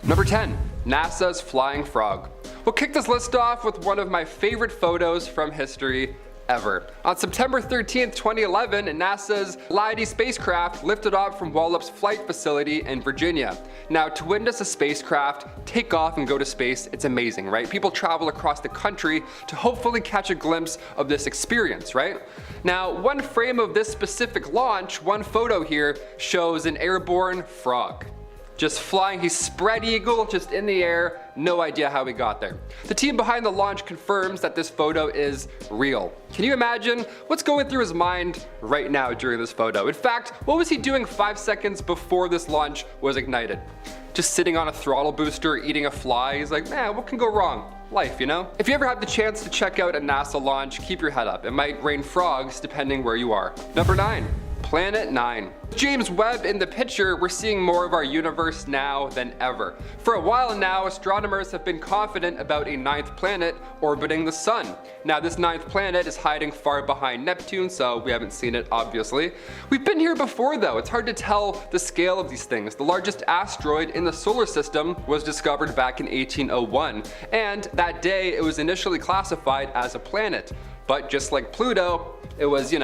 Number 10. NASA's Flying Frog. We'll kick this list off with one of my favorite photos from history ever. On September 13th, 2011, NASA's Leidy spacecraft lifted off from Wallops Flight Facility in Virginia. Now, to witness a spacecraft take off and go to space, it's amazing, right? People travel across the country to hopefully catch a glimpse of this experience, right? Now, one frame of this specific launch, one photo here, shows an airborne frog. Just flying, he's spread eagle, just in the air, no idea how he got there. The team behind the launch confirms that this photo is real. Can you imagine what's going through his mind right now during this photo? In fact, what was he doing 5 seconds before this launch was ignited? Just sitting on a throttle booster, eating a fly. He's like, man, what can go wrong? Life, you know? If you ever have the chance to check out a NASA launch, keep your head up. It might rain frogs depending where you are. Number 9. Planet 9. With James Webb in the picture, we're seeing more of our universe now than ever. For a while now, astronomers have been confident about a 9th planet orbiting the sun. Now, this 9th planet is hiding far behind Neptune, so we haven't seen it, obviously. We've been here before, though. It's hard to tell the scale of these things. The largest asteroid in the solar system was discovered back in 1801, and that day it was initially classified as a planet. But just like Pluto, it was,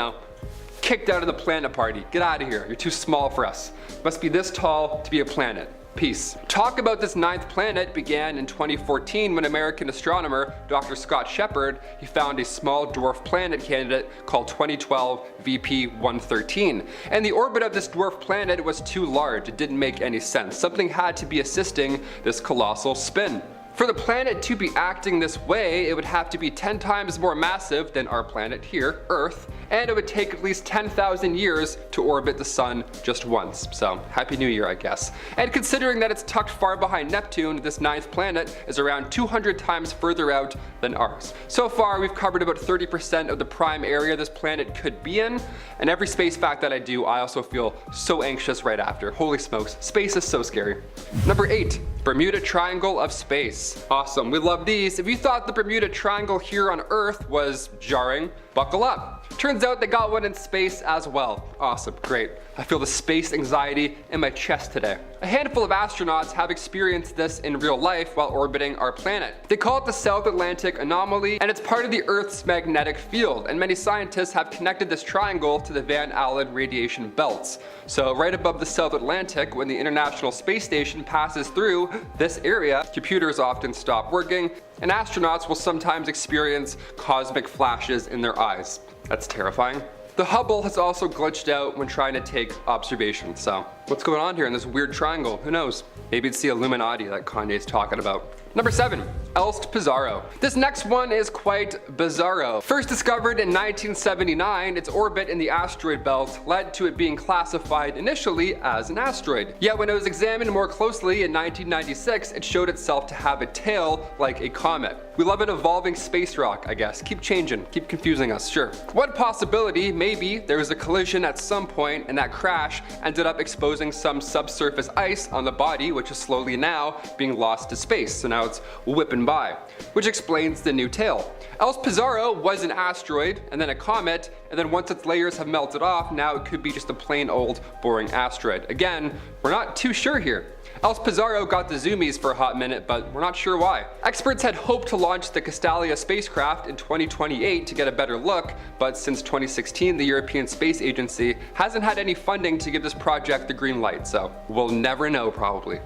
kicked out of the planet party. Get out of here. You're too small for us. Must be this tall to be a planet. Peace. Talk about this 9th planet began in 2014 when American astronomer Dr. Scott Shepard, he found a small dwarf planet candidate called 2012 VP113. And the orbit of this dwarf planet was too large. It didn't make any sense. Something had to be assisting this colossal spin. For the planet to be acting this way, it would have to be 10 times more massive than our planet here, Earth, and it would take at least 10,000 years to orbit the sun just once. So, Happy New Year, I guess. And considering that it's tucked far behind Neptune, this 9th planet is around 200 times further out than ours. So far, we've covered about 30% of the prime area this planet could be in, and every space fact that I do, I also feel so anxious right after. Holy smokes, space is so scary. Number 8. Bermuda Triangle of Space. Awesome, we love these. If you thought the Bermuda Triangle here on Earth was jarring, buckle up. Turns out they got one in space as well. Awesome, great. I feel the space anxiety in my chest today. A handful of astronauts have experienced this in real life while orbiting our planet. They call it the South Atlantic Anomaly, and it's part of the Earth's magnetic field, and many scientists have connected this triangle to the Van Allen radiation belts. So right above the South Atlantic, when the International Space Station passes through this area, computers often stop working, and astronauts will sometimes experience cosmic flashes in their eyes. That's terrifying. The Hubble has also glitched out when trying to take observations, so what's going on here in this weird triangle? Who knows? Maybe it's the Illuminati that Kanye's talking about. Number 7. Elst Pizarro. This next one is quite bizarro. First discovered in 1979, its orbit in the asteroid belt led to it being classified initially as an asteroid. Yet when it was examined more closely in 1996, it showed itself to have a tail like a comet. We love an evolving space rock, I guess. Keep changing, keep confusing us, sure. One possibility, maybe there was a collision at some point and that crash ended up exposing some subsurface ice on the body, which is slowly now being lost to space. So now it's whipping by, which explains the new tail. Elst Pizarro was an asteroid and then a comet, and then once its layers have melted off, now it could be just a plain old boring asteroid. Again, we're not too sure here. Elst Pizarro got the zoomies for a hot minute, but we're not sure why. Experts had hoped to launch the Castalia spacecraft in 2028 to get a better look, but since 2016 the European Space Agency hasn't had any funding to give this project the green light, so we'll never know probably.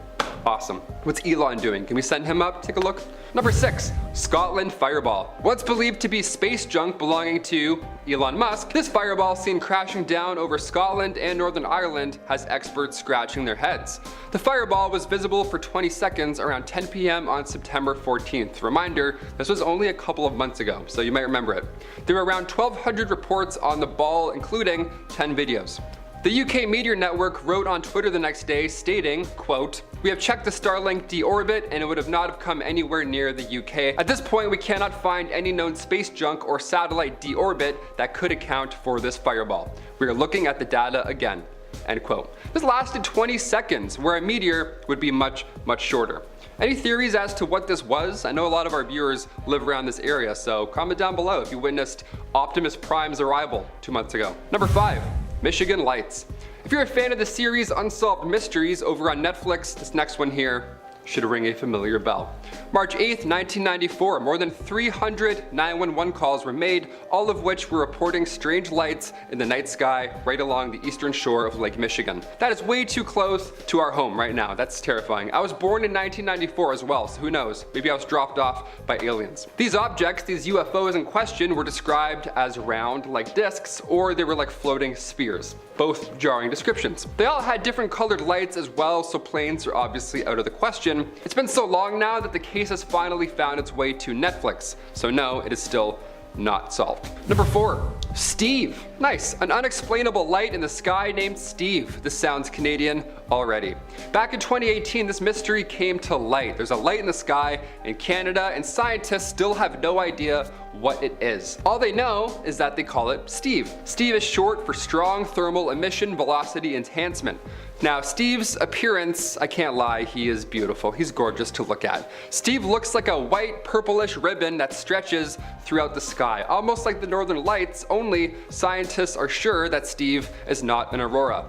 Awesome. What's Elon doing? Can we send him up? Take a look. Number 6. Scotland Fireball. What's believed to be space junk belonging to Elon Musk, this fireball seen crashing down over Scotland and Northern Ireland has experts scratching their heads. The fireball was visible for 20 seconds around 10 p.m. on September 14th. Reminder, this was only a couple of months ago, so you might remember it. There were around 1,200 reports on the ball, including 10 videos. The UK Meteor Network wrote on Twitter the next day stating, quote, "We have checked the Starlink deorbit and it would have not have come anywhere near the UK. At this point we cannot find any known space junk or satellite deorbit that could account for this fireball. We are looking at the data again." End quote. This lasted 20 seconds, where a meteor would be much shorter. Any theories as to what this was? I know a lot of our viewers live around this area, so comment down below if you witnessed Optimus Prime's arrival 2 months ago. Number 5. Michigan Lights. If you're a fan of the series Unsolved Mysteries over on Netflix, this next one here, should ring a familiar bell. March 8th, 1994, more than 300 911 calls were made, all of which were reporting strange lights in the night sky right along the eastern shore of Lake Michigan. That is way too close to our home right now. That's terrifying. I was born in 1994 as well, so who knows? Maybe I was dropped off by aliens. These objects, these UFOs in question, were described as round like discs, or they were like floating spheres. Both jarring descriptions. They all had different colored lights as well, so planes are obviously out of the question. It's been so long now that the case has finally found its way to Netflix, so no, it is still not solved. Number 4. Steve. Nice. An unexplainable light in the sky named Steve. This sounds Canadian already. Back in 2018, this mystery came to light. There's a light in the sky in Canada, and scientists still have no idea what it is. All they know is that they call it Steve. Steve is short for strong thermal emission velocity enhancement. Now, Steve's appearance, I can't lie, he is beautiful. He's gorgeous to look at. Steve looks like a white purplish ribbon that stretches throughout the sky, almost like the northern lights, only scientists are sure that Steve is not an aurora.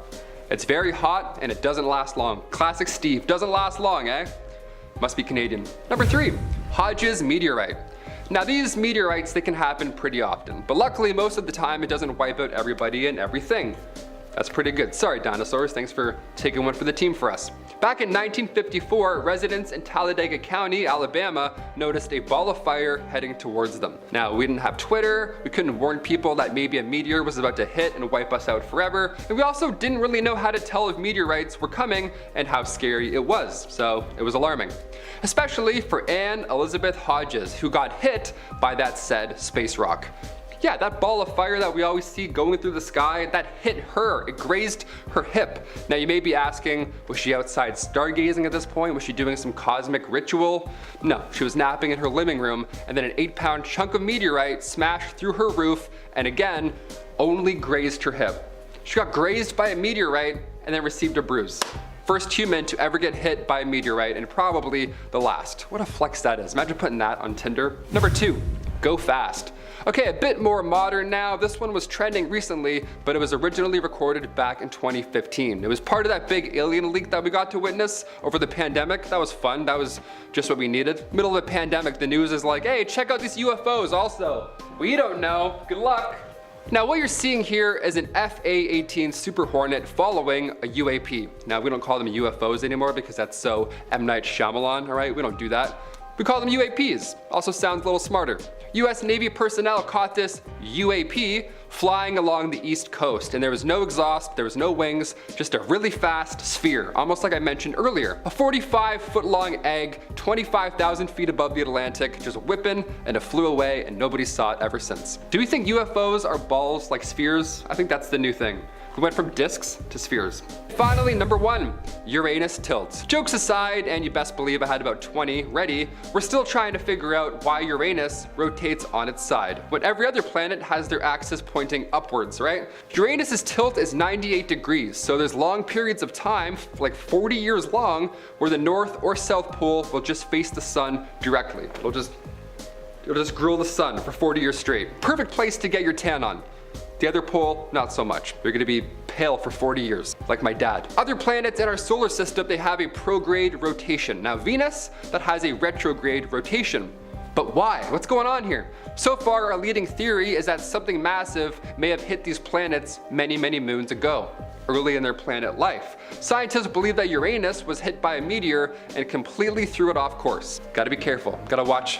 It's very hot and it doesn't last long. Classic Steve, doesn't last long, eh? Must be Canadian. Number 3, Hodge's meteorite. Now these meteorites, they can happen pretty often, but luckily most of the time it doesn't wipe out everybody and everything. That's pretty good. Sorry dinosaurs, thanks for taking one for the team for us. Back in 1954, residents in Talladega County, Alabama, noticed a ball of fire heading towards them. Now, we didn't have Twitter, we couldn't warn people that maybe a meteor was about to hit and wipe us out forever, and we also didn't really know how to tell if meteorites were coming and how scary it was, so it was alarming. Especially for Anne Elizabeth Hodges, who got hit by that said space rock. Yeah, that ball of fire that we always see going through the sky, that hit her. It grazed her hip. Now you may be asking, was she outside stargazing at this point? Was she doing some cosmic ritual? No, she was napping in her living room, and then an 8-pound chunk of meteorite smashed through her roof and again, only grazed her hip. She got grazed by a meteorite and then received a bruise. First human to ever get hit by a meteorite and probably the last. What a flex that is. Imagine putting that on Tinder. Number 2, go fast. Okay, a bit more modern now. This one was trending recently, but it was originally recorded back in 2015. It was part of that big alien leak that we got to witness over the pandemic. That was fun. That was just what we needed. Middle of a pandemic, the news is like, hey, check out these UFOs also. We don't know. Good luck. Now what you're seeing here is an FA-18 Super Hornet following a UAP. Now we don't call them UFOs anymore because that's so M. Night Shyamalan, alright? We don't do that. We call them UAPs. Also sounds a little smarter. US Navy personnel caught this UAP flying along the East Coast, and there was no exhaust, there was no wings, just a really fast sphere, almost like I mentioned earlier. A 45-foot-long egg, 25,000 feet above the Atlantic, just whipping, and it flew away, and nobody saw it ever since. Do we think UFOs are balls like spheres? I think that's the new thing. We went from discs to spheres. Finally, number 1, Uranus tilts. Jokes aside, and you best believe I had about 20 ready, we're still trying to figure out why Uranus rotates on its side, when every other planet has their axis pointing upwards, right? Uranus's tilt is 98 degrees, so there's long periods of time, like 40 years long, where the North or South Pole will just face the sun directly. It'll just grill the sun for 40 years straight. Perfect place to get your tan on. The other pole, not so much. You're gonna be pale for 40 years, like my dad. Other planets in our solar system, they have a prograde rotation. Now Venus, that has a retrograde rotation. But why? What's going on here? So far, our leading theory is that something massive may have hit these planets many, many moons ago, early in their planet life. Scientists believe that Uranus was hit by a meteor and completely threw it off course. Gotta be careful. Gotta watch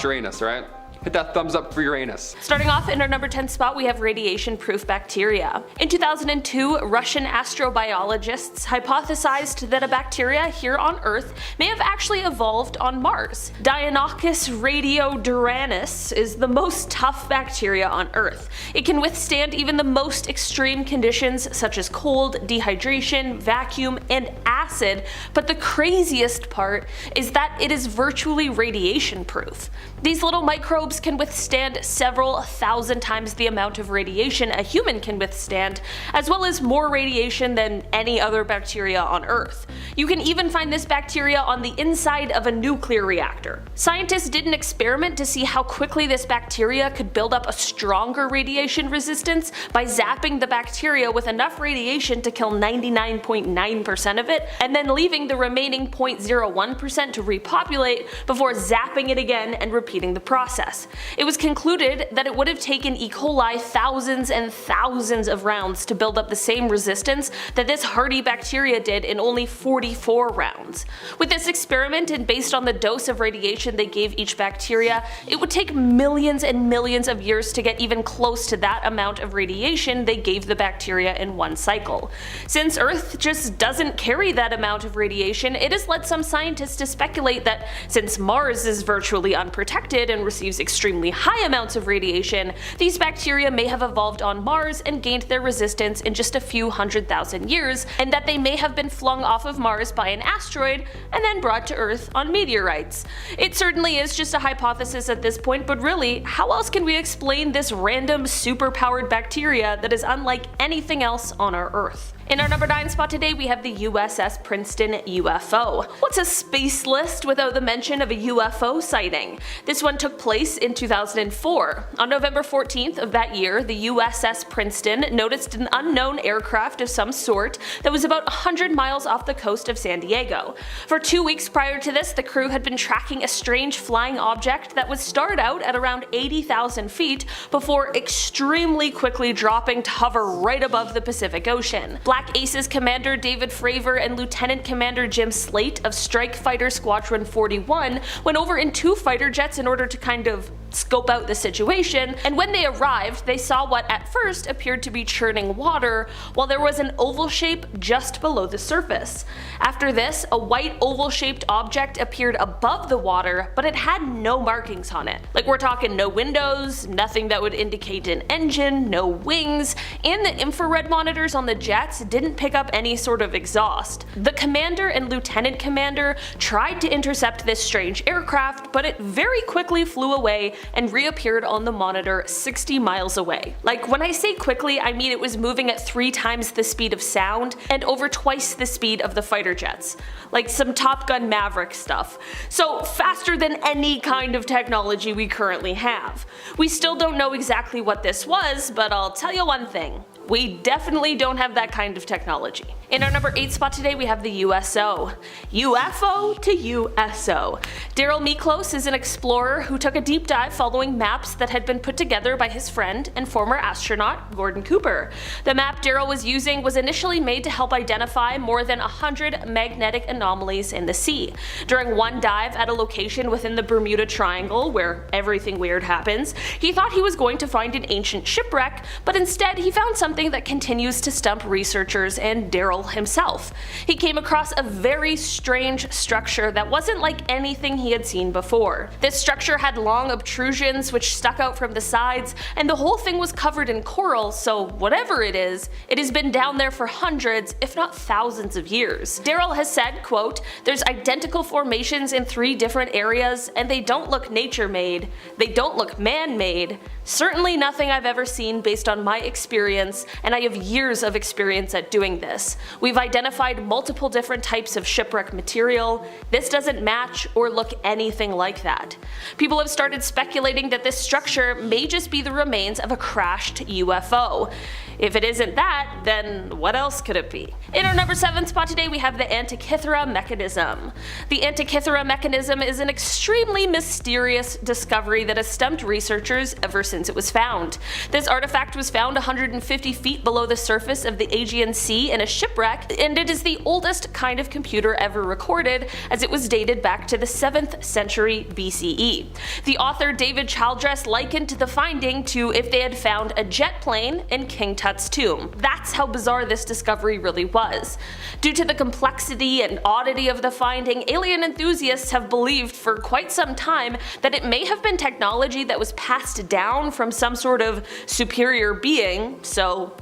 Uranus, alright? Hit that thumbs up for Uranus. Starting off in our number 10 spot, we have radiation-proof bacteria. In 2002, Russian astrobiologists hypothesized that a bacteria here on Earth may have actually evolved on Mars. Deinococcus radioduranis is the most tough bacteria on Earth. It can withstand even the most extreme conditions such as cold, dehydration, vacuum, and acid, but the craziest part is that it is virtually radiation-proof. These little microbes microbes can withstand several thousand times the amount of radiation a human can withstand, as well as more radiation than any other bacteria on Earth. You can even find this bacteria on the inside of a nuclear reactor. Scientists did an experiment to see how quickly this bacteria could build up a stronger radiation resistance by zapping the bacteria with enough radiation to kill 99.9% of it, and then leaving the remaining 0.01% to repopulate before zapping it again and repeating the process. It was concluded that it would have taken E. coli thousands and thousands of rounds to build up the same resistance that this hardy bacteria did in only 44 rounds. With this experiment, and based on the dose of radiation they gave each bacteria, it would take millions and millions of years to get even close to that amount of radiation they gave the bacteria in one cycle. Since Earth just doesn't carry that amount of radiation, it has led some scientists to speculate that since Mars is virtually unprotected and receives extremely high amounts of radiation, these bacteria may have evolved on Mars and gained their resistance in just a few 100,000 years, and that they may have been flung off of Mars by an asteroid and then brought to Earth on meteorites. It certainly is just a hypothesis at this point, but really, how else can we explain this random superpowered bacteria that is unlike anything else on our Earth? In our number 9 spot today, we have the USS Princeton UFO. What's a space list without the mention of a UFO sighting? This one took place in 2004. On November 14th of that year, the USS Princeton noticed an unknown aircraft of some sort that was about 100 miles off the coast of San Diego. For 2 weeks prior to this, the crew had been tracking a strange flying object that would start out at around 80,000 feet before extremely quickly dropping to hover right above the Pacific Ocean. Black Aces Commander David Fravor and Lieutenant Commander Jim Slate of Strike Fighter Squadron 41 went over in 2 fighter jets in order to kind of scope out the situation, and when they arrived, they saw what at first appeared to be churning water, while there was an oval shape just below the surface. After this, a white oval-shaped object appeared above the water, but it had no markings on it. Like, we're talking no windows, nothing that would indicate an engine, no wings, and the infrared monitors on the jets didn't pick up any sort of exhaust. The commander and lieutenant commander tried to intercept this strange aircraft, but it very quickly flew away and reappeared on the monitor 60 miles away. Like, when I say quickly, I mean it was moving at 3 times the speed of sound and over twice the speed of the fighter jets. Like some Top Gun Maverick stuff. So faster than any kind of technology we currently have. We still don't know exactly what this was, but I'll tell you one thing. We definitely don't have that kind of technology. In our number 8 spot today, we have the USO. UFO to USO. Daryl Miklos is an explorer who took a deep dive following maps that had been put together by his friend and former astronaut Gordon Cooper. The map Daryl was using was initially made to help identify more than 100 magnetic anomalies in the sea. During one dive at a location within the Bermuda Triangle, where everything weird happens, he thought he was going to find an ancient shipwreck, but instead he found something that continues to stump researchers and Daryl himself. He came across a very strange structure that wasn't like anything he had seen before. This structure had long obtrusions which stuck out from the sides, and the whole thing was covered in coral, so whatever it is, it has been down there for hundreds, if not thousands of years. Daryl has said, quote, "There's identical formations in 3 different areas, and they don't look nature-made, they don't look man-made. Certainly nothing I've ever seen based on my experience, and I have years of experience at doing this. We've identified multiple different types of shipwreck material. This doesn't match or look anything like that." People have started speculating that this structure may just be the remains of a crashed UFO. If it isn't that, then what else could it be? In our number 7 spot today, we have the Antikythera mechanism. The Antikythera mechanism is an extremely mysterious discovery that has stumped researchers ever since it was found. This artifact was found 150 feet below the surface of the Aegean Sea in a shipwreck, and it is the oldest kind of computer ever recorded, as it was dated back to the 7th century BCE. The author David Childress likened the finding to if they had found a jet plane in King Tut's tomb. That's how bizarre this discovery really was. Due to the complexity and oddity of the finding, alien enthusiasts have believed for quite some time that it may have been technology that was passed down from some sort of superior being, so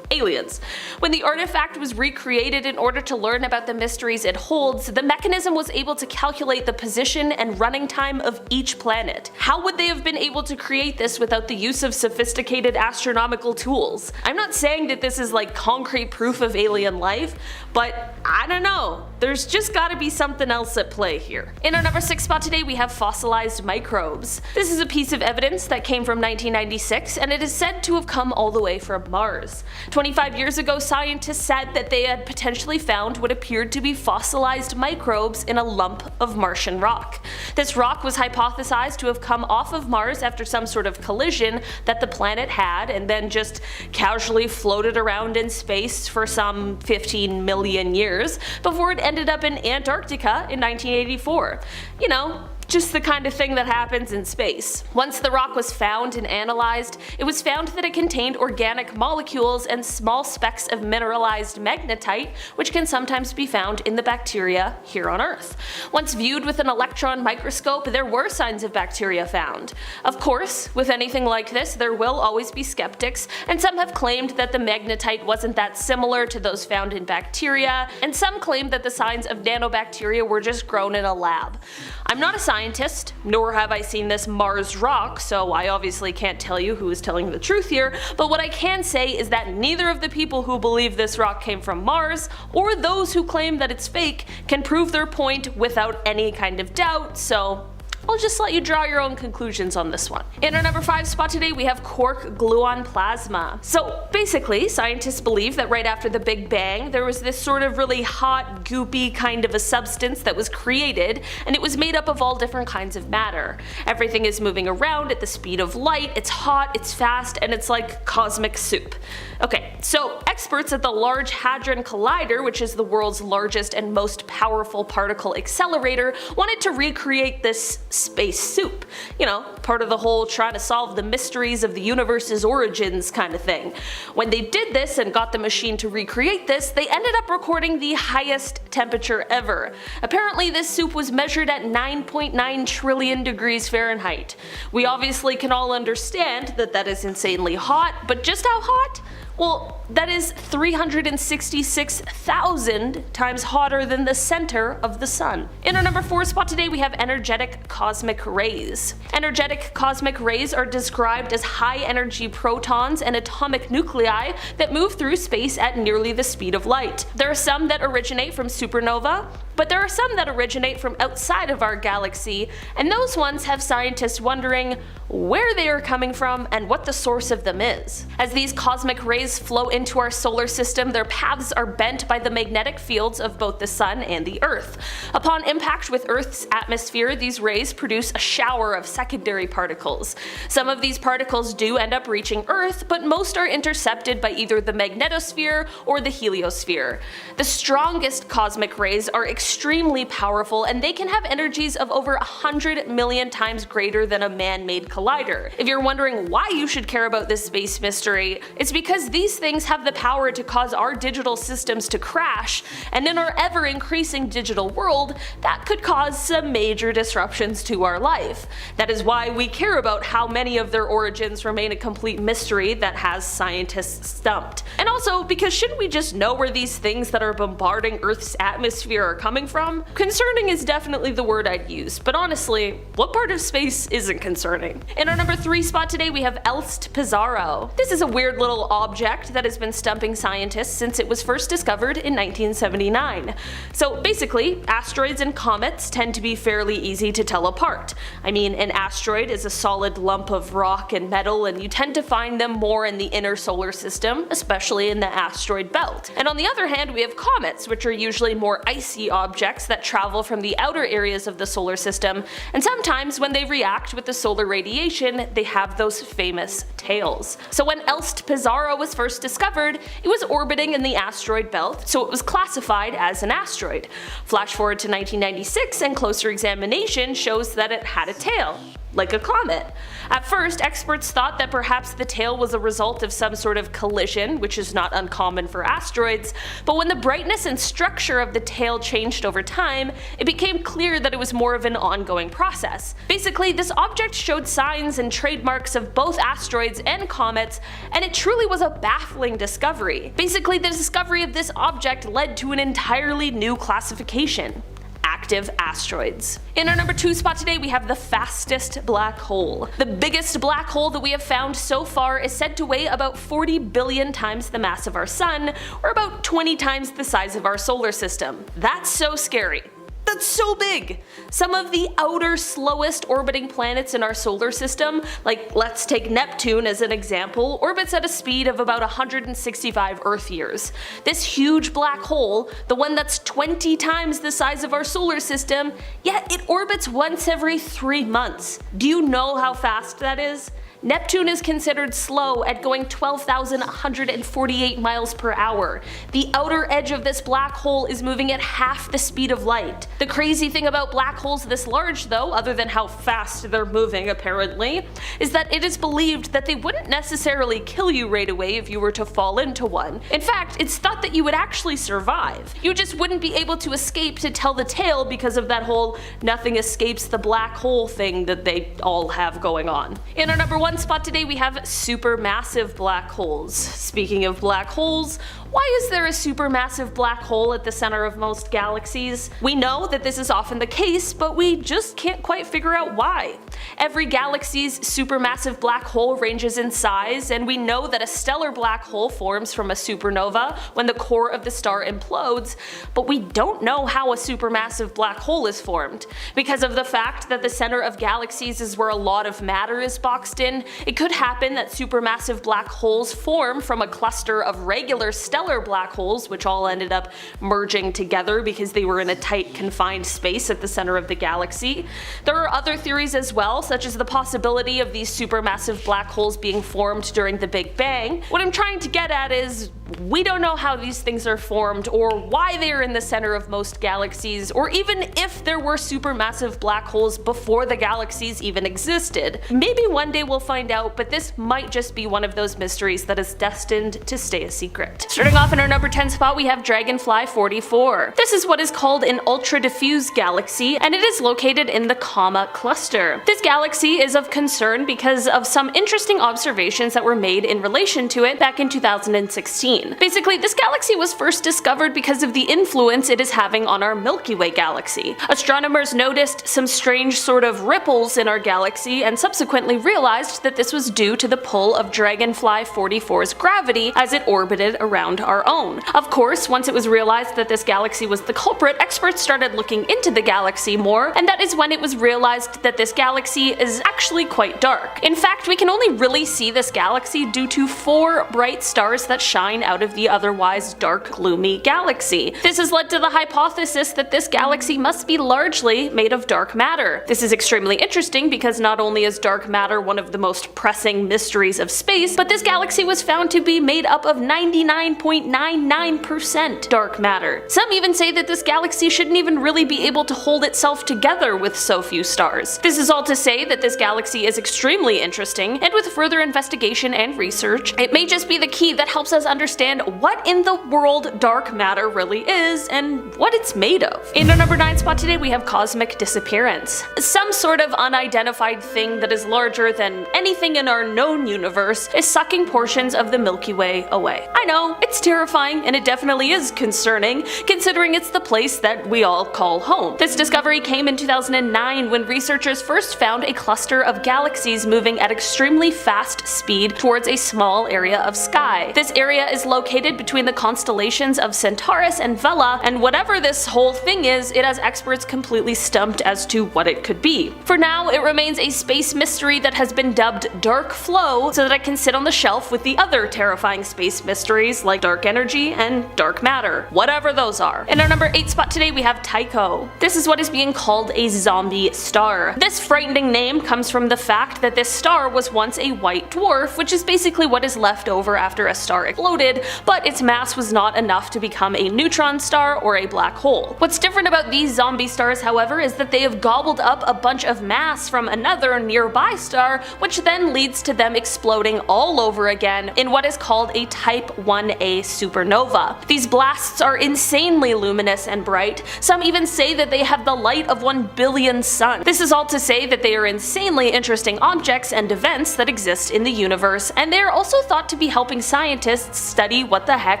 aliens. When the artifact was recreated in order to learn about the mysteries it holds, the mechanism was able to calculate the position and running time of each planet. How would they have been able to create this without the use of sophisticated astronomical tools? I'm not saying that this is like concrete proof of alien life, but I don't know. There's just gotta be something else at play here. In our number 6 spot today, we have fossilized microbes. This is a piece of evidence that came from 1996, and it is said to have come all the way from Mars. 25 years ago, scientists said that they had potentially found what appeared to be fossilized microbes in a lump of Martian rock. This rock was hypothesized to have come off of Mars after some sort of collision that the planet had, and then just casually floated around in space for some 15 million years before it ended up in Antarctica in 1984. You know, just the kind of thing that happens in space. Once the rock was found and analyzed, it was found that it contained organic molecules and small specks of mineralized magnetite, which can sometimes be found in the bacteria here on Earth. Once viewed with an electron microscope, there were signs of bacteria found. Of course, with anything like this, there will always be skeptics, and some have claimed that the magnetite wasn't that similar to those found in bacteria, and some claim that the signs of nanobacteria were just grown in a lab. I'm not a scientist, nor have I seen this Mars rock, so I obviously can't tell you who is telling the truth here, but what I can say is that neither of the people who believe this rock came from Mars, or those who claim that it's fake, can prove their point without any kind of doubt, so I'll just let you draw your own conclusions on this one. In our number 5 spot today, we have quark gluon plasma. So basically, scientists believe that right after the Big Bang, there was this sort of really hot, goopy kind of a substance that was created, and it was made up of all different kinds of matter. Everything is moving around at the speed of light, it's hot, it's fast, and it's like cosmic soup. Okay, so experts at the Large Hadron Collider, which is the world's largest and most powerful particle accelerator, wanted to recreate this space soup. You know, part of the whole trying to solve the mysteries of the universe's origins kind of thing. When they did this and got the machine to recreate this, they ended up recording the highest temperature ever. Apparently this soup was measured at 9.9 trillion degrees Fahrenheit. We obviously can all understand that that is insanely hot, but just how hot? Well, that is 366,000 times hotter than the center of the sun. In our number 4 spot today, we have energetic cosmic rays. Energetic cosmic rays are described as high energy protons and atomic nuclei that move through space at nearly the speed of light. There are some that originate from supernova, but there are some that originate from outside of our galaxy, and those ones have scientists wondering where they are coming from and what the source of them is. As these cosmic rays flow into our solar system, their paths are bent by the magnetic fields of both the sun and the earth. Upon impact with Earth's atmosphere, these rays produce a shower of secondary particles. Some of these particles do end up reaching Earth, but most are intercepted by either the magnetosphere or the heliosphere. The strongest cosmic rays are extremely powerful, and they can have energies of over 100 million times greater than a man-made collider. If you're wondering why you should care about this space mystery, it's because these things have the power to cause our digital systems to crash, and in our ever-increasing digital world, that could cause some major disruptions to our life. That is why we care about how many of their origins remain a complete mystery that has scientists stumped. And also because shouldn't we just know where these things that are bombarding Earth's atmosphere are coming from? Concerning is definitely the word I'd use, but honestly, what part of space isn't concerning? In our number 3 spot today, we have Elst Pizarro. This is a weird little object that has been stumping scientists since it was first discovered in 1979. So basically, asteroids and comets tend to be fairly easy to tell apart. I mean, an asteroid is a solid lump of rock and metal, and you tend to find them more in the inner solar system, especially in the asteroid belt. And on the other hand, we have comets, which are usually more icy objects that travel from the outer areas of the solar system, and sometimes when they react with the solar radiation, they have those famous tails. So when Elst Pizarro was first discovered, it was orbiting in the asteroid belt, so it was classified as an asteroid. Flash forward to 1996 and closer examination shows that it had a tail. like a comet. At first, experts thought that perhaps the tail was a result of some sort of collision, which is not uncommon for asteroids, but when the brightness and structure of the tail changed over time, it became clear that it was more of an ongoing process. Basically, this object showed signs and trademarks of both asteroids and comets, and it truly was a baffling discovery. Basically, the discovery of this object led to an entirely new classification: active asteroids. In our number 2 spot today, we have the fastest black hole. The biggest black hole that we have found so far is said to weigh about 40 billion times the mass of our sun, or about 20 times the size of our solar system. That's so scary. That's so big! Some of the outer, slowest orbiting planets in our solar system, like let's take Neptune as an example, orbits at a speed of about 165 Earth years. This huge black hole, the one that's 20 times the size of our solar system, yet it orbits once every 3 months. Do you know how fast that is? Neptune is considered slow at going 12,148 miles per hour. The outer edge of this black hole is moving at half the speed of light. The crazy thing about black holes this large though, other than how fast they're moving apparently, is that it is believed that they wouldn't necessarily kill you right away if you were to fall into one. In fact, it's thought that you would actually survive. You just wouldn't be able to escape to tell the tale because of that whole nothing escapes the black hole thing that they all have going on. In our number 1 spot today, we have supermassive black holes. Speaking of black holes, why is there a supermassive black hole at the center of most galaxies? We know that this is often the case, but we just can't quite figure out why. Every galaxy's supermassive black hole ranges in size, and we know that a stellar black hole forms from a supernova when the core of the star implodes, but we don't know how a supermassive black hole is formed. Because of the fact that the center of galaxies is where a lot of matter is boxed in, it could happen that supermassive black holes form from a cluster of regular stellar black holes, which all ended up merging together because they were in a tight confined space at the center of the galaxy. There are other theories as well, such as the possibility of these supermassive black holes being formed during the Big Bang. What I'm trying to get at is, we don't know how these things are formed, or why they are in the center of most galaxies, or even if there were supermassive black holes before the galaxies even existed. Maybe one day we'll find out, but this might just be one of those mysteries that is destined to stay a secret. Starting off in our number 10 spot, we have Dragonfly 44. This is what is called an ultra-diffuse galaxy, and it is located in the Comma cluster. This galaxy is of concern because of some interesting observations that were made in relation to it back in 2016. Basically, this galaxy was first discovered because of the influence it is having on our Milky Way galaxy. Astronomers noticed some strange sort of ripples in our galaxy and subsequently realized that this was due to the pull of Dragonfly 44's gravity as it orbited around our own. Of course, once it was realized that this galaxy was the culprit, experts started looking into the galaxy more, and that is when it was realized that this galaxy is actually quite dark. In fact, we can only really see this galaxy due to 4 bright stars that shine out of the otherwise dark, gloomy galaxy. This has led to the hypothesis that this galaxy must be largely made of dark matter. This is extremely interesting because not only is dark matter one of the most pressing mysteries of space, but this galaxy was found to be made up of 99.99% dark matter. Some even say that this galaxy shouldn't even really be able to hold itself together with so few stars. This is all to say that this galaxy is extremely interesting, and with further investigation and research, it may just be the key that helps us understand what in the world dark matter really is and what it's made of. In our number 9 spot today, we have Cosmic Disappearance. Some sort of unidentified thing that is larger than anything in our known universe is sucking portions of the Milky Way away. I know, it's terrifying, and it definitely is concerning, considering it's the place that we all call home. This discovery came in 2009 when researchers first found a cluster of galaxies moving at extremely fast speed towards a small area of sky. This area is located between the constellations of Centaurus and Vela, and whatever this whole thing is, it has experts completely stumped as to what it could be. For now, it remains a space mystery that has been dubbed Dark Flow, so that it can sit on the shelf with the other terrifying space mysteries like dark energy and dark matter, whatever those are. In our number 8 spot today, we have Tycho. This is what is being called a zombie star. This frightening name comes from the fact that this star was once a white dwarf, which is basically what is left over after a star exploded exploded, but its mass was not enough to become a neutron star or a black hole. What's different about these zombie stars, however, is that they have gobbled up a bunch of mass from another nearby star, which then leads to them exploding all over again in what is called a Type 1a supernova. These blasts are insanely luminous and bright. Some even say that they have the light of 1 billion suns. This is all to say that they are insanely interesting objects and events that exist in the universe, and they are also thought to be helping scientists study what the heck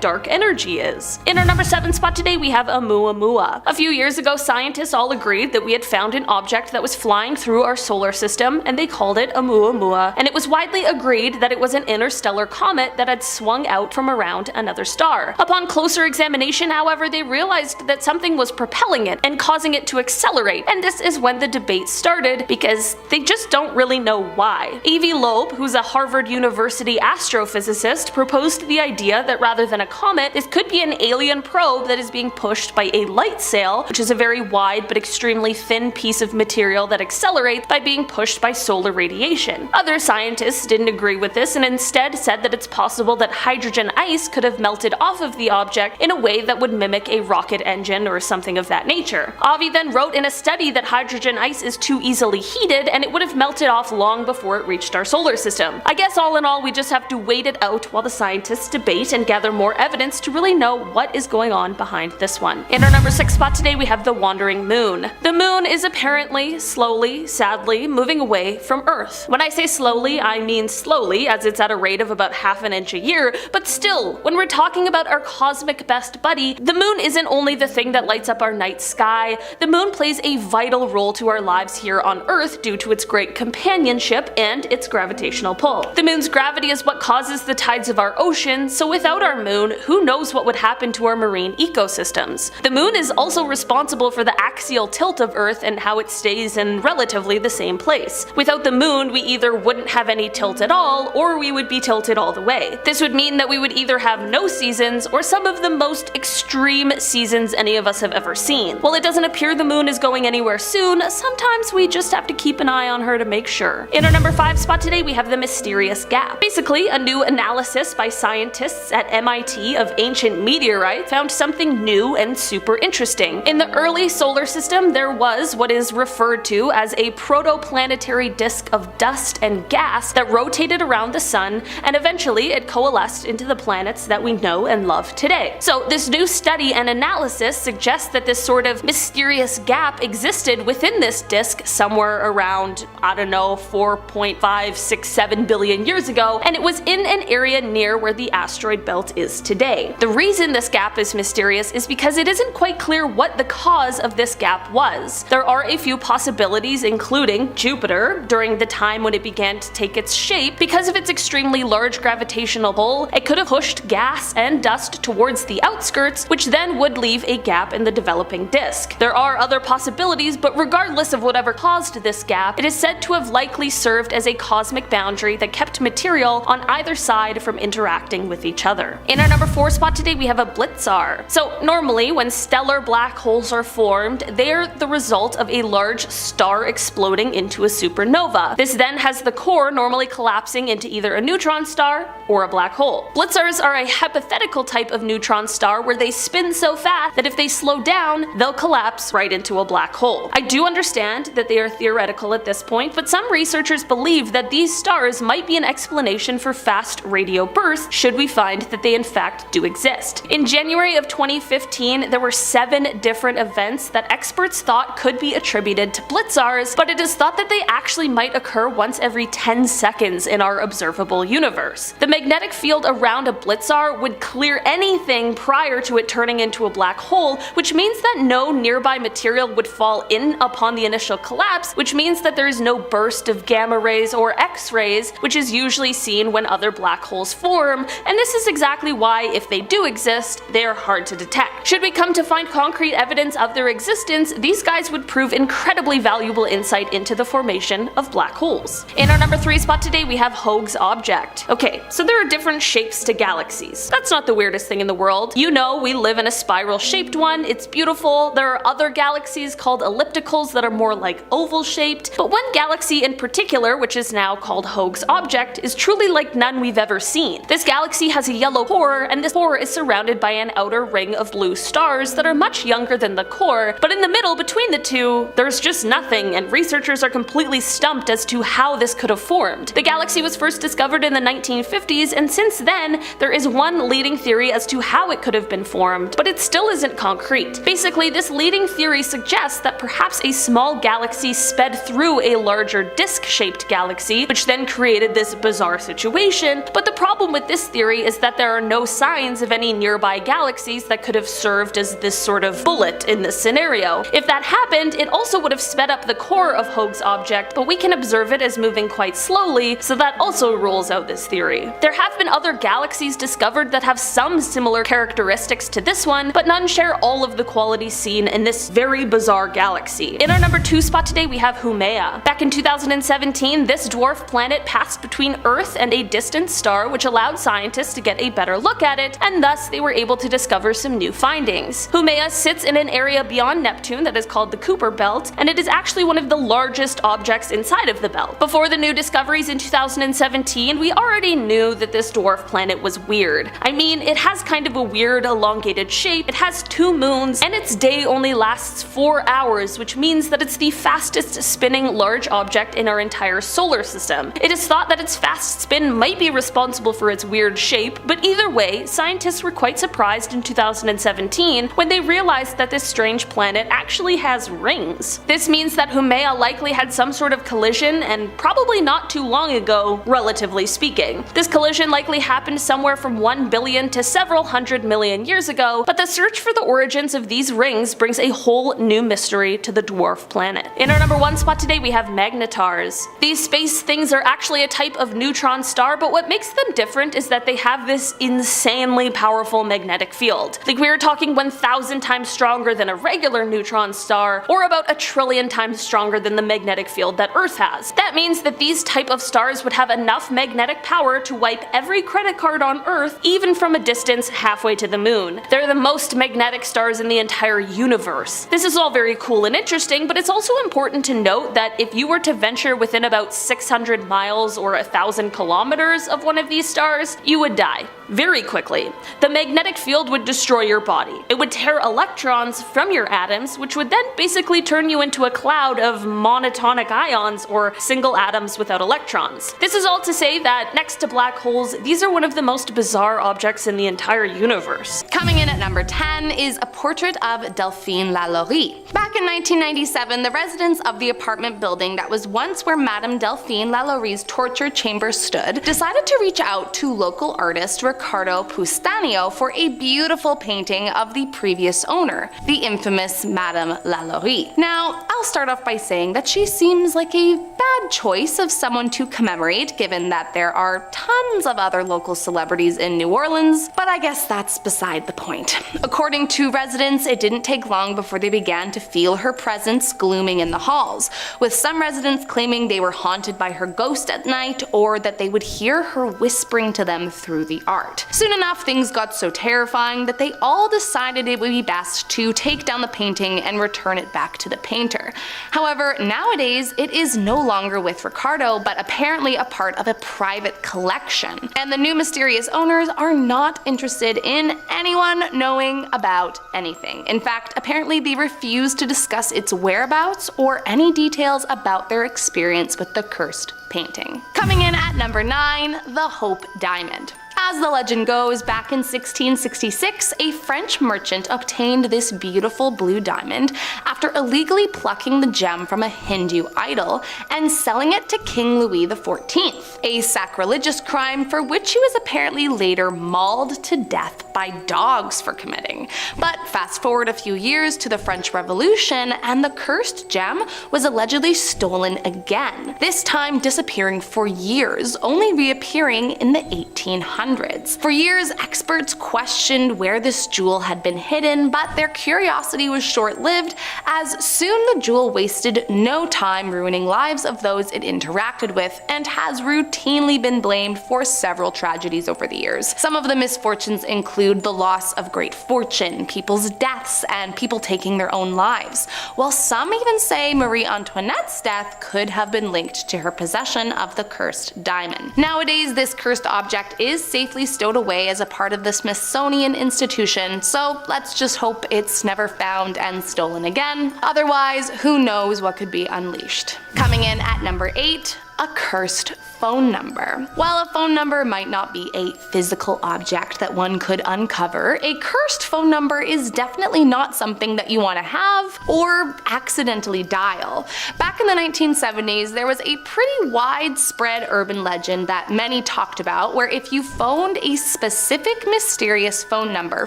dark energy is. In our number 7 spot today, we have Oumuamua. A few years ago, scientists all agreed that we had found an object that was flying through our solar system, and they called it Oumuamua, and it was widely agreed that it was an interstellar comet that had swung out from around another star. Upon closer examination, however, they realized that something was propelling it and causing it to accelerate, and this is when the debate started because they just don't really know why. Avi Loeb, who's a Harvard University astrophysicist, proposed the idea that rather than a comet, this could be an alien probe that is being pushed by a light sail, which is a very wide but extremely thin piece of material that accelerates by being pushed by solar radiation. Other scientists didn't agree with this and instead said that it's possible that hydrogen ice could have melted off of the object in a way that would mimic a rocket engine or something of that nature. Avi then wrote in a study that hydrogen ice is too easily heated and it would have melted off long before it reached our solar system. I guess all in all, we just have to wait it out while the scientists debate and gather more evidence to really know what is going on behind this one. In our number 6 spot today, we have the wandering moon. The moon is apparently slowly, sadly, moving away from Earth. When I say slowly, I mean slowly, as it's at a rate of about half an inch a year, but still, when we're talking about our cosmic best buddy, the moon isn't only the thing that lights up our night sky. The moon plays a vital role to our lives here on Earth due to its great companionship and its gravitational pull. The moon's gravity is what causes the tides of our ocean, so without our moon, who knows what would happen to our marine ecosystems. The moon is also responsible for the axial tilt of Earth and how it stays in relatively the same place. Without the moon, we either wouldn't have any tilt at all, or we would be tilted all the way. This would mean that we would either have no seasons, or some of the most extreme seasons any of us have ever seen. While it doesn't appear the moon is going anywhere soon, sometimes we just have to keep an eye on her to make sure. In our number 5 spot today, we have the mysterious gap. Basically, a new analysis by scientists at MIT of ancient meteorites found something new and super interesting. In the early solar system, there was what is referred to as a protoplanetary disk of dust and gas that rotated around the sun, and eventually it coalesced into the planets that we know and love today. So this new study and analysis suggests that this sort of mysterious gap existed within this disk somewhere around, I don't know, 4.567 billion years ago, and it was in an area near where the asteroid belt is today. The reason this gap is mysterious is because it isn't quite clear what the cause of this gap was. There are a few possibilities, including Jupiter, during the time when it began to take its shape. Because of its extremely large gravitational pull, it could have pushed gas and dust towards the outskirts, which then would leave a gap in the developing disk. There are other possibilities, but regardless of whatever caused this gap, it is said to have likely served as a cosmic boundary that kept material on either side from interacting with each other. In our number 4 spot today, we have a blitzar. So normally when stellar black holes are formed, they are the result of a large star exploding into a supernova. This then has the core normally collapsing into either a neutron star or a black hole. Blitzars are a hypothetical type of neutron star where they spin so fast that if they slow down, they'll collapse right into a black hole. I do understand that they are theoretical at this point, but some researchers believe that these stars might be an explanation for fast radio bursts should we find that they in fact do exist. In January of 2015, there were 7 different events that experts thought could be attributed to blitzars, but it is thought that they actually might occur once every 10 seconds in our observable universe. The magnetic field around a blitzar would clear anything prior to it turning into a black hole, which means that no nearby material would fall in upon the initial collapse, which means that there is no burst of gamma rays or X-rays, which is usually seen when other black holes form, and this is exactly why, if they do exist, they are hard to detect. Should we come to find concrete evidence of their existence, these guys would prove incredibly valuable insight into the formation of black holes. In our number 3 spot today, we have Hoag's object. Okay, so there are different shapes to galaxies. That's not the weirdest thing in the world. You know, we live in a spiral shaped one, it's beautiful. There are other galaxies called ellipticals that are more like oval shaped, but one galaxy in particular, which is now called Hoag's object, is truly like none we've ever seen. This galaxy has has a yellow core, and this core is surrounded by an outer ring of blue stars that are much younger than the core, but in the middle between the two, there's just nothing, and researchers are completely stumped as to how this could have formed. The galaxy was first discovered in the 1950s, and since then, there is one leading theory as to how it could have been formed, but it still isn't concrete. Basically, this leading theory suggests that perhaps a small galaxy sped through a larger disc-shaped galaxy, which then created this bizarre situation, but the problem with this theory is that there are no signs of any nearby galaxies that could have served as this sort of bullet in this scenario. If that happened, it also would have sped up the core of Hoag's object, but we can observe it as moving quite slowly, so that also rules out this theory. There have been other galaxies discovered that have some similar characteristics to this one, but none share all of the qualities seen in this very bizarre galaxy. In our number 2 spot today, we have Haumea. Back in 2017, this dwarf planet passed between Earth and a distant star, which allowed scientists to get a better look at it, and thus they were able to discover some new findings. Haumea sits in an area beyond Neptune that is called the Kuiper Belt, and it is actually one of the largest objects inside of the belt. Before the new discoveries in 2017, we already knew that this dwarf planet was weird. I mean, it has kind of a weird elongated shape, it has 2 moons, and its day only lasts 4 hours, which means that it's the fastest spinning large object in our entire solar system. It is thought that its fast spin might be responsible for its weird shape, but either way, scientists were quite surprised in 2017 when they realized that this strange planet actually has rings. This means that Haumea likely had some sort of collision, and probably not too long ago, relatively speaking. This collision likely happened somewhere from 1 billion to several hundred million years ago, but the search for the origins of these rings brings a whole new mystery to the dwarf planet. In our number 1 spot today, we have magnetars. These space things are actually a type of neutron star, but what makes them different is that they have this insanely powerful magnetic field. Like, we are talking 1,000 times stronger than a regular neutron star, or about 1 trillion times stronger than the magnetic field that Earth has. That means that these type of stars would have enough magnetic power to wipe every credit card on Earth, even from a distance halfway to the moon. They're the most magnetic stars in the entire universe. This is all very cool and interesting, but it's also important to note that if you were to venture within about 600 miles or 1,000 kilometers of one of these stars, you would die very quickly. The magnetic field would destroy your body. It would tear electrons from your atoms, which would then basically turn you into a cloud of monotonic ions, or single atoms without electrons. This is all to say that next to black holes, these are one of the most bizarre objects in the entire universe. Coming in at number 10 is a portrait of Delphine Lalaurie. Back in 1997, the residents of the apartment building that was once where Madame Delphine Lalaurie's torture chamber stood decided to reach out to local artist Riccardo Pustanio for a beautiful painting of the previous owner, the infamous Madame Lalaurie. Now, I'll start off by saying that she seems like a bad choice of someone to commemorate, given that there are tons of other local celebrities in New Orleans, but I guess that's beside the point. According to residents, it didn't take long before they began to feel her presence glooming in the halls, with some residents claiming they were haunted by her ghost at night, or that they would hear her whispering to them through the art. Soon enough, things got so terrifying that they all decided it would be best to take down the painting and return it back to the painter. However, nowadays it is no longer with Riccardo, but apparently a part of a private collection, and the new mysterious owners are not interested in anyone knowing about anything. In fact, apparently they refuse to discuss its whereabouts or any details about their experience with the cursed painting. Coming in at number 9, the Hope Diamond. As the legend goes, back in 1666, a French merchant obtained this beautiful blue diamond after illegally plucking the gem from a Hindu idol and selling it to King Louis XIV, a sacrilegious crime for which he was apparently later mauled to death by dogs for committing. But fast forward a few years to the French Revolution, and the cursed gem was allegedly stolen again, this time disappearing for years, only reappearing in the 1800s. For years, experts questioned where this jewel had been hidden, but their curiosity was short-lived, as soon the jewel wasted no time ruining lives of those it interacted with, and has routinely been blamed for several tragedies over the years. Some of the misfortunes include the loss of great fortune, people's deaths, and people taking their own lives, while some even say Marie Antoinette's death could have been linked to her possession of the cursed diamond. Nowadays, this cursed object is safe safely stowed away as a part of the Smithsonian institution, so let's just hope it's never found and stolen again. Otherwise, who knows what could be unleashed. Coming in at number 8, a cursed phone number. While a phone number might not be a physical object that one could uncover, a cursed phone number is definitely not something that you want to have or accidentally dial. Back in the 1970s, there was a pretty widespread urban legend that many talked about where if you phoned a specific mysterious phone number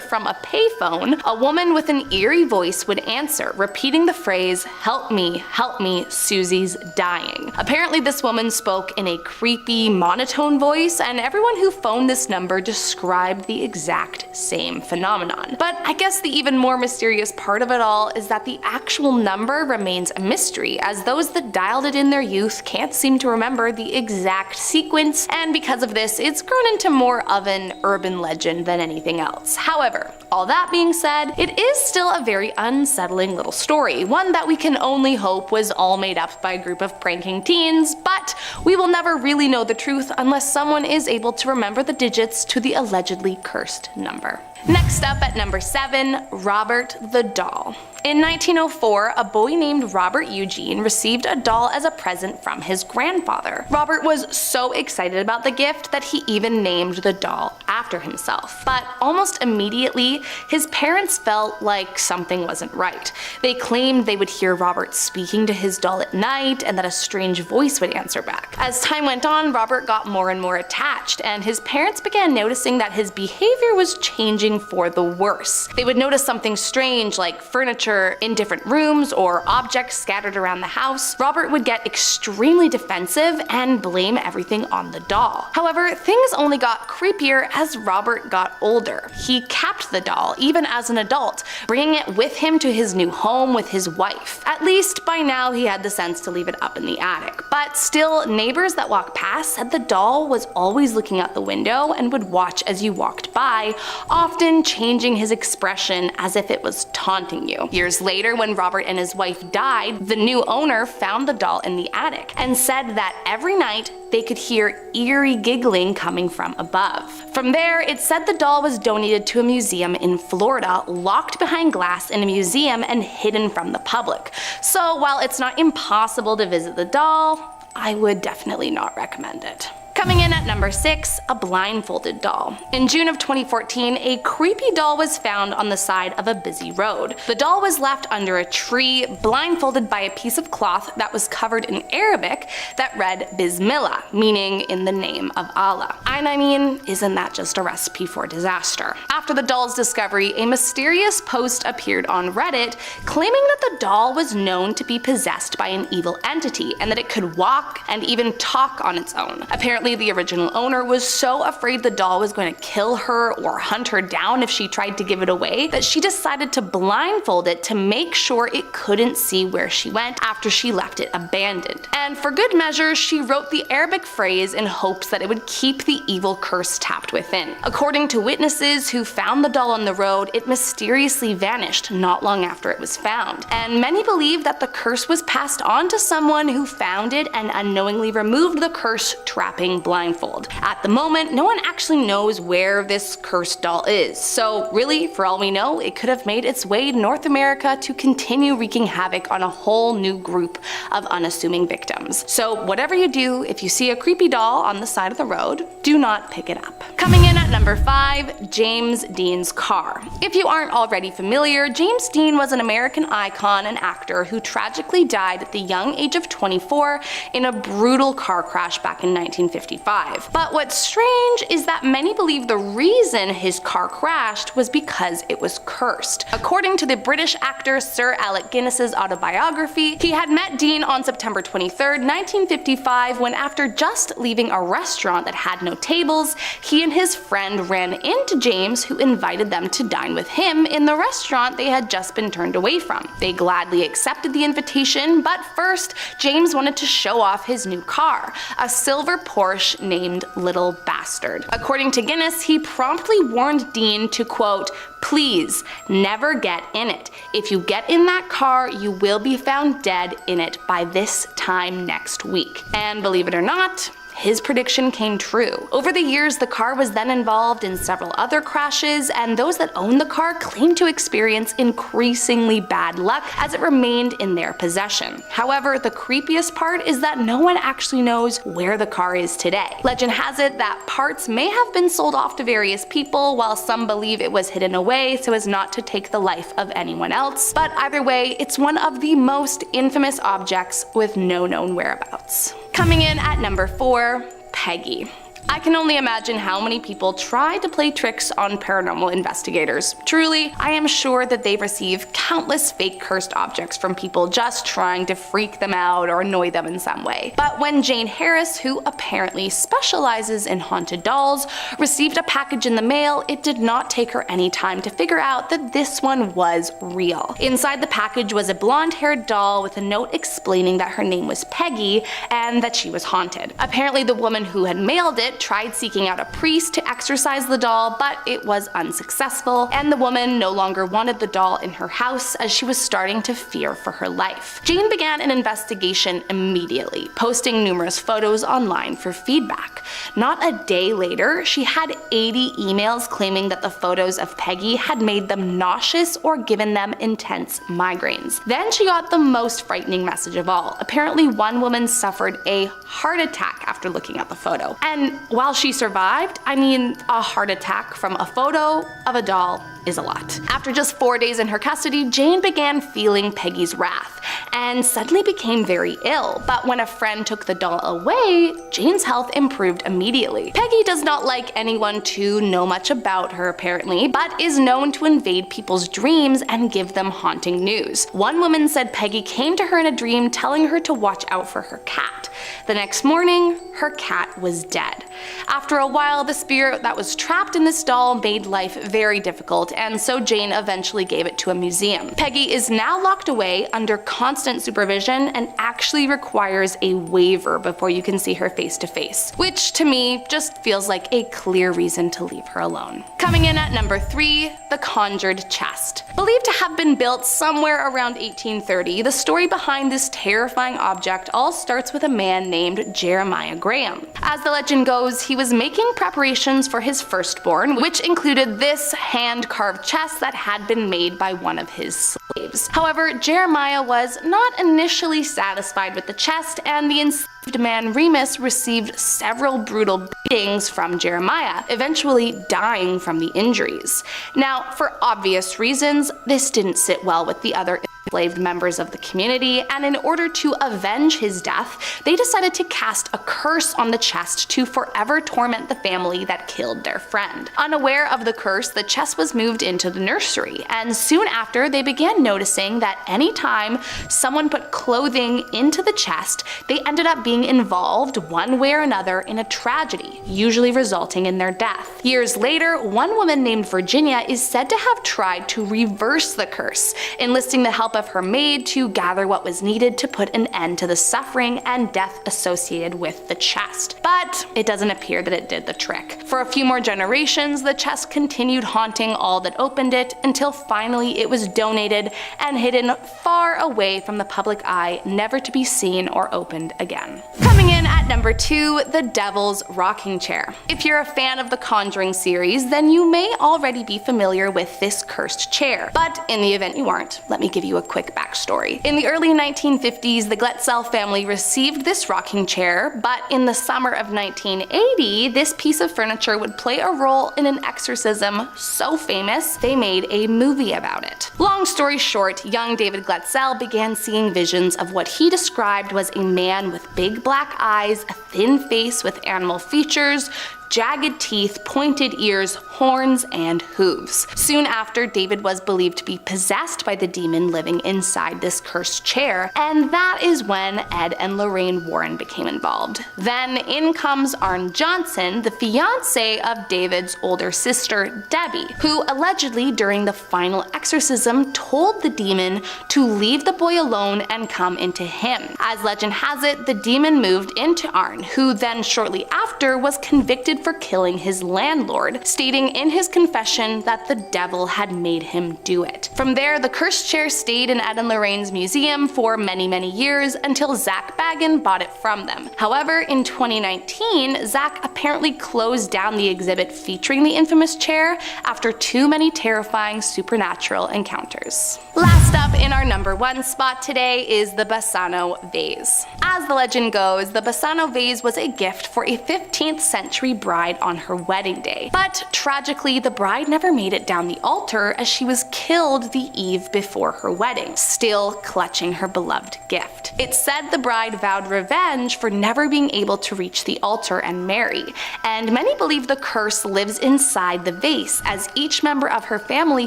from a payphone, a woman with an eerie voice would answer, repeating the phrase, help me, Susie's dying." Apparently this woman spoke in a creepy, monotone voice, and everyone who phoned this number described the exact same phenomenon. But I guess the even more mysterious part of it all is that the actual number remains a mystery, as those that dialed it in their youth can't seem to remember the exact sequence, and because of this, it's grown into more of an urban legend than anything else. However, all that being said, it is still a very unsettling little story, one that we can only hope was all made up by a group of pranking teens, but we will never really know the truth unless someone is able to remember the digits to the allegedly cursed number. Next up at number 7, Robert the Doll. In 1904, a boy named Robert Eugene received a doll as a present from his grandfather. Robert was so excited about the gift that he even named the doll after himself. But almost immediately, his parents felt like something wasn't right. They claimed they would hear Robert speaking to his doll at night and that a strange voice would answer back. As time went on, Robert got more and more attached, and his parents began noticing that his behavior was changing for the worse. They would notice something strange like furniture in different rooms or objects scattered around the house. Robert would get extremely defensive and blame everything on the doll. However, things only got creepier as Robert got older. He kept the doll even as an adult, bringing it with him to his new home with his wife. At least by now he had the sense to leave it up in the attic. But still, neighbors that walked past said the doll was always looking out the window and would watch as you walked by, often changing his expression as if it was taunting you. Years later, when Robert and his wife died, the new owner found the doll in the attic and said that every night they could hear eerie giggling coming from above. From there, it said the doll was donated to a museum in Florida, locked behind glass in a museum and hidden from the public. So while it's not impossible to visit the doll, I would definitely not recommend it. Coming in at number 6, a blindfolded doll. In June of 2014, a creepy doll was found on the side of a busy road. The doll was left under a tree, blindfolded by a piece of cloth that was covered in Arabic that read Bismillah, meaning in the name of Allah. And I mean, isn't that just a recipe for disaster? After the doll's discovery, a mysterious post appeared on Reddit claiming that the doll was known to be possessed by an evil entity and that it could walk and even talk on its own. Apparently, the original owner was so afraid the doll was going to kill her or hunt her down if she tried to give it away that she decided to blindfold it to make sure it couldn't see where she went after she left it abandoned. And for good measure, she wrote the Arabic phrase in hopes that it would keep the evil curse tapped within. According to witnesses who found the doll on the road, it mysteriously vanished not long after it was found. And many believe that the curse was passed on to someone who found it and unknowingly removed the curse, trapping blindfold. At the moment, no one actually knows where this cursed doll is, so really, for all we know, it could have made its way to North America to continue wreaking havoc on a whole new group of unassuming victims. So whatever you do, if you see a creepy doll on the side of the road, do not pick it up. Coming in at number 5, James Dean's car. If you aren't already familiar, James Dean was an American icon and actor who tragically died at the young age of 24 in a brutal car crash back in 1955. But what's strange is that many believe the reason his car crashed was because it was cursed. According to the British actor Sir Alec Guinness's autobiography, he had met Dean on September 23, 1955, when after just leaving a restaurant that had no tables, he and his friend ran into James, who invited them to dine with him in the restaurant they had just been turned away from. They gladly accepted the invitation, but first, James wanted to show off his new car, a silver Porsche named Little Bastard. According to Guinness, he promptly warned Dean to, quote, "Please, never get in it. If you get in that car, you will be found dead in it by this time next week." And believe it or not, his prediction came true. Over the years, the car was then involved in several other crashes, and those that owned the car claimed to experience increasingly bad luck as it remained in their possession. However, the creepiest part is that no one actually knows where the car is today. Legend has it that parts may have been sold off to various people, while some believe it was hidden away so as not to take the life of anyone else. But either way, it's one of the most infamous objects with no known whereabouts. Coming in at number 4, Peggy. I can only imagine how many people try to play tricks on paranormal investigators. Truly, I am sure that they receive countless fake cursed objects from people just trying to freak them out or annoy them in some way. But when Jane Harris, who apparently specializes in haunted dolls, received a package in the mail, it did not take her any time to figure out that this one was real. Inside the package was a blonde-haired doll with a note explaining that her name was Peggy and that she was haunted. Apparently, the woman who had mailed it tried seeking out a priest to exorcise the doll, but it was unsuccessful, and the woman no longer wanted the doll in her house as she was starting to fear for her life. Jane began an investigation immediately, posting numerous photos online for feedback. Not a day later, she had 80 emails claiming that the photos of Peggy had made them nauseous or given them intense migraines. Then she got the most frightening message of all. Apparently, one woman suffered a heart attack after looking at the photo. And while she survived, I mean, a heart attack from a photo of a doll is a lot. After just 4 days in her custody, Jane began feeling Peggy's wrath and suddenly became very ill. But when a friend took the doll away, Jane's health improved immediately. Peggy does not like anyone to know much about her apparently, but is known to invade people's dreams and give them haunting news. One woman said Peggy came to her in a dream telling her to watch out for her cat. The next morning, her cat was dead. After a while, the spirit that was trapped in this doll made life very difficult, and so Jane eventually gave it to a museum. Peggy is now locked away under constant supervision and actually requires a waiver before you can see her face to face, which to me just feels like a clear reason to leave her alone. Coming in at number 3, the conjured chest. Believed to have been built somewhere around 1830, the story behind this terrifying object all starts with a man named Jeremiah Graham. As the legend goes, he was making preparations for his firstborn, which included this hand-carved chest that had been made by one of his slaves. However, Jeremiah was not initially satisfied with the chest, and the enslaved man Remus received several brutal beatings from Jeremiah, eventually dying from the injuries. Now, for obvious reasons, this didn't sit well with the other enslaved members of the community, and in order to avenge his death, they decided to cast a curse on the chest to forever torment the family that killed their friend. Unaware of the curse, the chest was moved into the nursery, and soon after they began noticing that anytime someone put clothing into the chest, they ended up being involved one way or another in a tragedy, usually resulting in their death. Years later, one woman named Virginia is said to have tried to reverse the curse, enlisting the help of her maid to gather what was needed to put an end to the suffering and death associated with the chest. But it doesn't appear that it did the trick. For a few more generations, the chest continued haunting all that opened it until finally it was donated and hidden far away from the public eye, never to be seen or opened again. Coming in at number 2, the Devil's Rocking Chair. If you're a fan of the Conjuring series, then you may already be familiar with this cursed chair. But in the event you aren't, let me give you a quick backstory. In the early 1950s, the Gletzel family received this rocking chair, but in the summer of 1980, this piece of furniture would play a role in an exorcism so famous they made a movie about it. Long story short, young David Gletzel began seeing visions of what he described was a man with big black eyes, a thin face with animal features, jagged teeth, pointed ears, horns, and hooves. Soon after, David was believed to be possessed by the demon living inside this cursed chair, and that is when Ed and Lorraine Warren became involved. Then in comes Arn Johnson, the fiance of David's older sister, Debbie, who allegedly during the final exorcism told the demon to leave the boy alone and come into him. As legend has it, the demon moved into Arn, who then shortly after was convicted arrested for killing his landlord, stating in his confession that the devil had made him do it. From there, the cursed chair stayed in Ed and Lorraine's museum for many years until Zach Baggin bought it from them. However, in 2019, Zach apparently closed down the exhibit featuring the infamous chair after too many terrifying supernatural encounters. Last up in our number 1 spot today is the Bassano vase. As the legend goes, the Bassano vase was a gift for a 15th century bride on her wedding day. But tragically, the bride never made it down the altar as she was killed the eve before her wedding, still clutching her beloved gift. It's said the bride vowed revenge for never being able to reach the altar and marry, and many believe the curse lives inside the vase, as each member of her family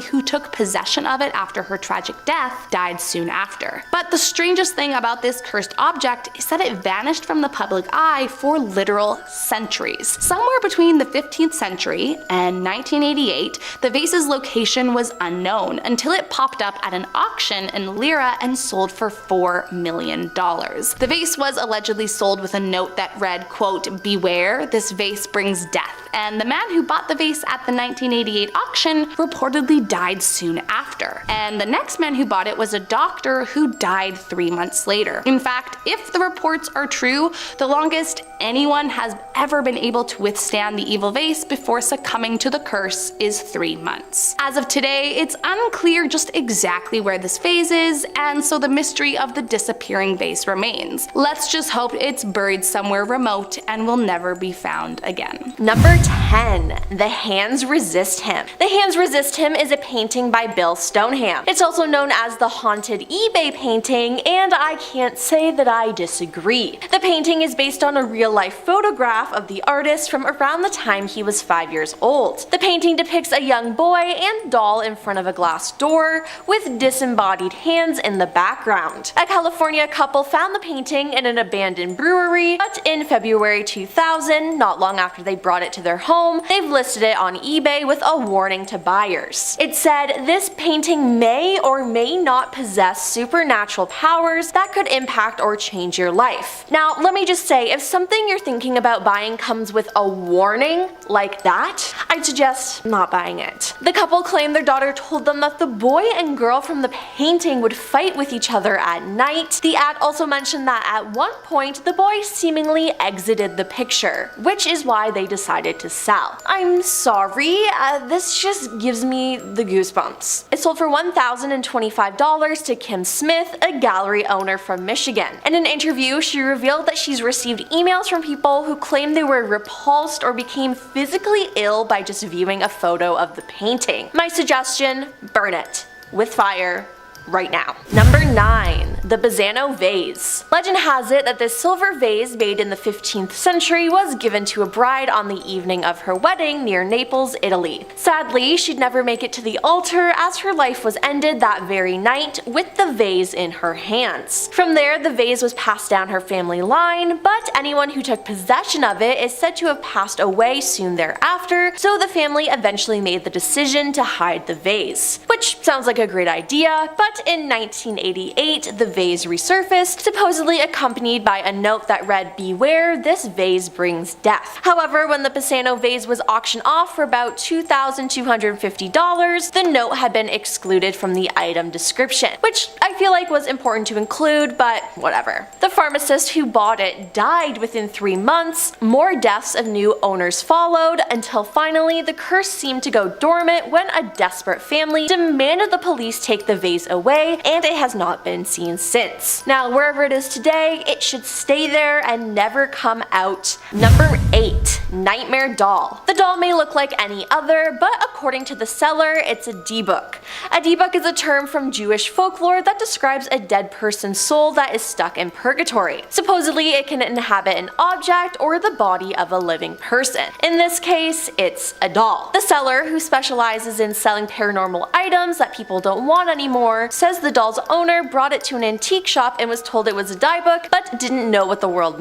who took possession of it after her tragic death died soon after. But the strangest thing about this cursed object is that it vanished from the public eye for literal centuries. Somewhere between the 15th century and 1988, the vase's location was unknown until it popped up at an auction in Lira and sold for $4 million. The vase was allegedly sold with a note that read, quote, "Beware, this vase brings death," and the man who bought the vase at the 1988 auction reportedly died soon after. And the next man who bought it was a doctor who died 3 months later. In fact, if the reports are true, the longest anyone has ever been able to withstand the evil vase before succumbing to the curse is 3 months. As of today, it's unclear just exactly where this vase is, and so the mystery of the disappearing vase remains. Let's just hope it's buried somewhere remote and will never be found again. Number 10. The Hands Resist Him. The Hands Resist Him is a painting by Bill Stoneham. It's also known as the Haunted eBay painting, and I can't say that I disagree. The painting is based on a real-life photograph of the artist from around the time he was 5 years old. The painting depicts a young boy and doll in front of a glass door with disembodied hands in the background. A California couple found the painting in an abandoned brewery, but in February 2000, not long after they brought it to their home, they've listed it on eBay with a warning to buyers. It said, "This painting may or may not possess supernatural powers that could impact or change your life." Now, let me just say, if something you're thinking about buying comes with a warning like that, I'd suggest not buying it. The couple claimed their daughter told them that the boy and girl from the painting would fight with each other at night. The ad also mentioned that at one point, the boy seemingly exited the picture, which is why they decided to sell. I'm sorry, this just gives me the goosebumps. It sold for $1,025 to Kim Smith, a gallery owner from Michigan. In an interview, she revealed that she's received emails from people who claim they were repulsed or became physically ill by just viewing a photo of the painting. My suggestion, burn it with fire right now. Number 9. The Bassano vase. Legend has it that this silver vase made in the 15th century was given to a bride on the evening of her wedding near Naples, Italy. Sadly, she'd never make it to the altar as her life was ended that very night with the vase in her hands. From there, the vase was passed down her family line, but anyone who took possession of it is said to have passed away soon thereafter, so the family eventually made the decision to hide the vase. Which sounds like a great idea, but in 1988, the vase resurfaced, supposedly accompanied by a note that read, "Beware, this vase brings death." However, when the Bassano vase was auctioned off for about $2,250, the note had been excluded from the item description, which I feel like was important to include, but whatever. The pharmacist who bought it died within 3 months, more deaths of new owners followed, until finally the curse seemed to go dormant when a desperate family demanded the police take the vase away, and it has not been seen since. Now, wherever it is today, it should stay there and never come out. Number 8. Nightmare Doll. The doll may look like any other, but according to the seller, it's a debuk. A debuk is a term from Jewish folklore that describes a dead person's soul that is stuck in purgatory. Supposedly, it can inhabit an object or the body of a living person. In this case, it's a doll. The seller, who specializes in selling paranormal items that people don't want anymore, says the doll's owner brought it to an antique shop and was told it was a dieback, but didn't know what the word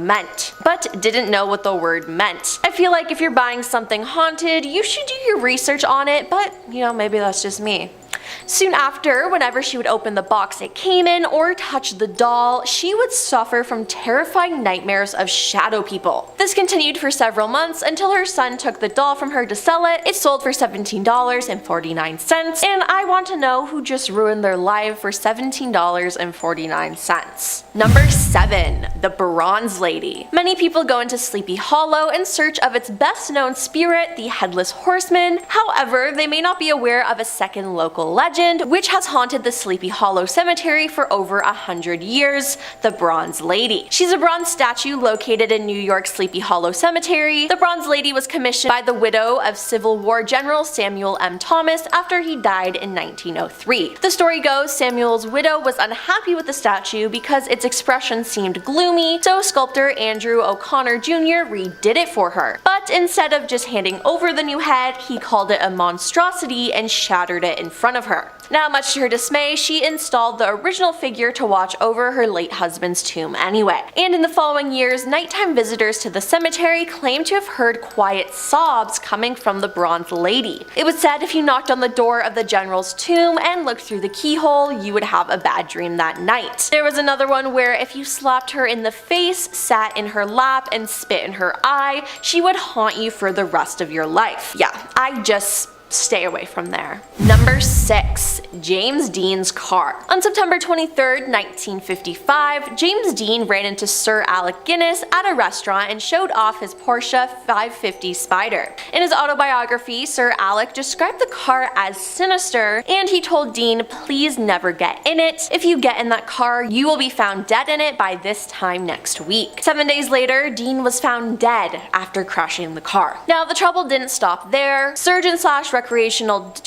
meant. I feel like if you're buying something haunted, you should do your research on it, but maybe that's just me. Soon after, whenever she would open the box it came in or touch the doll, she would suffer from terrifying nightmares of shadow people. This continued for several months until her son took the doll from her to sell it. It sold for $17.49, and I want to know who just ruined their life for $17.49. Number 7. The Bronze Lady. Many people go into Sleepy Hollow in search of its best known spirit, the Headless Horseman. However, they may not be aware of a second local legend which has haunted the Sleepy Hollow Cemetery for over 100 years, the Bronze Lady. She's a bronze statue located in New York's Sleepy Hollow Cemetery. The Bronze Lady was commissioned by the widow of Civil War General Samuel M. Thomas after he died in 1903. The story goes Samuel's widow was unhappy with the statue because its expression seemed gloomy, so sculptor Andrew O'Connor Jr. redid it for her. But instead of just handing over the new head, he called it a monstrosity and shattered it in front of her. Now, much to her dismay, she installed the original figure to watch over her late husband's tomb anyway. And in the following years, nighttime visitors to the cemetery claimed to have heard quiet sobs coming from the Bronze Lady. It was said if you knocked on the door of the general's tomb and looked through the keyhole, you would have a bad dream that night. There was another one where if you slapped her in the face, sat in her lap, and spit in her eye, she would haunt you for the rest of your life. Yeah, I just stay away from there. Number 6. James Dean's car. On September 23rd, 1955, James Dean ran into Sir Alec Guinness at a restaurant and showed off his Porsche 550 Spider. In his autobiography, Sir Alec described the car as sinister, and he told Dean, "Please never get in it. If you get in that car, you will be found dead in it by this time next week." 7 days later, Dean was found dead after crashing the car. Now, the trouble didn't stop there. Surgeon/recreational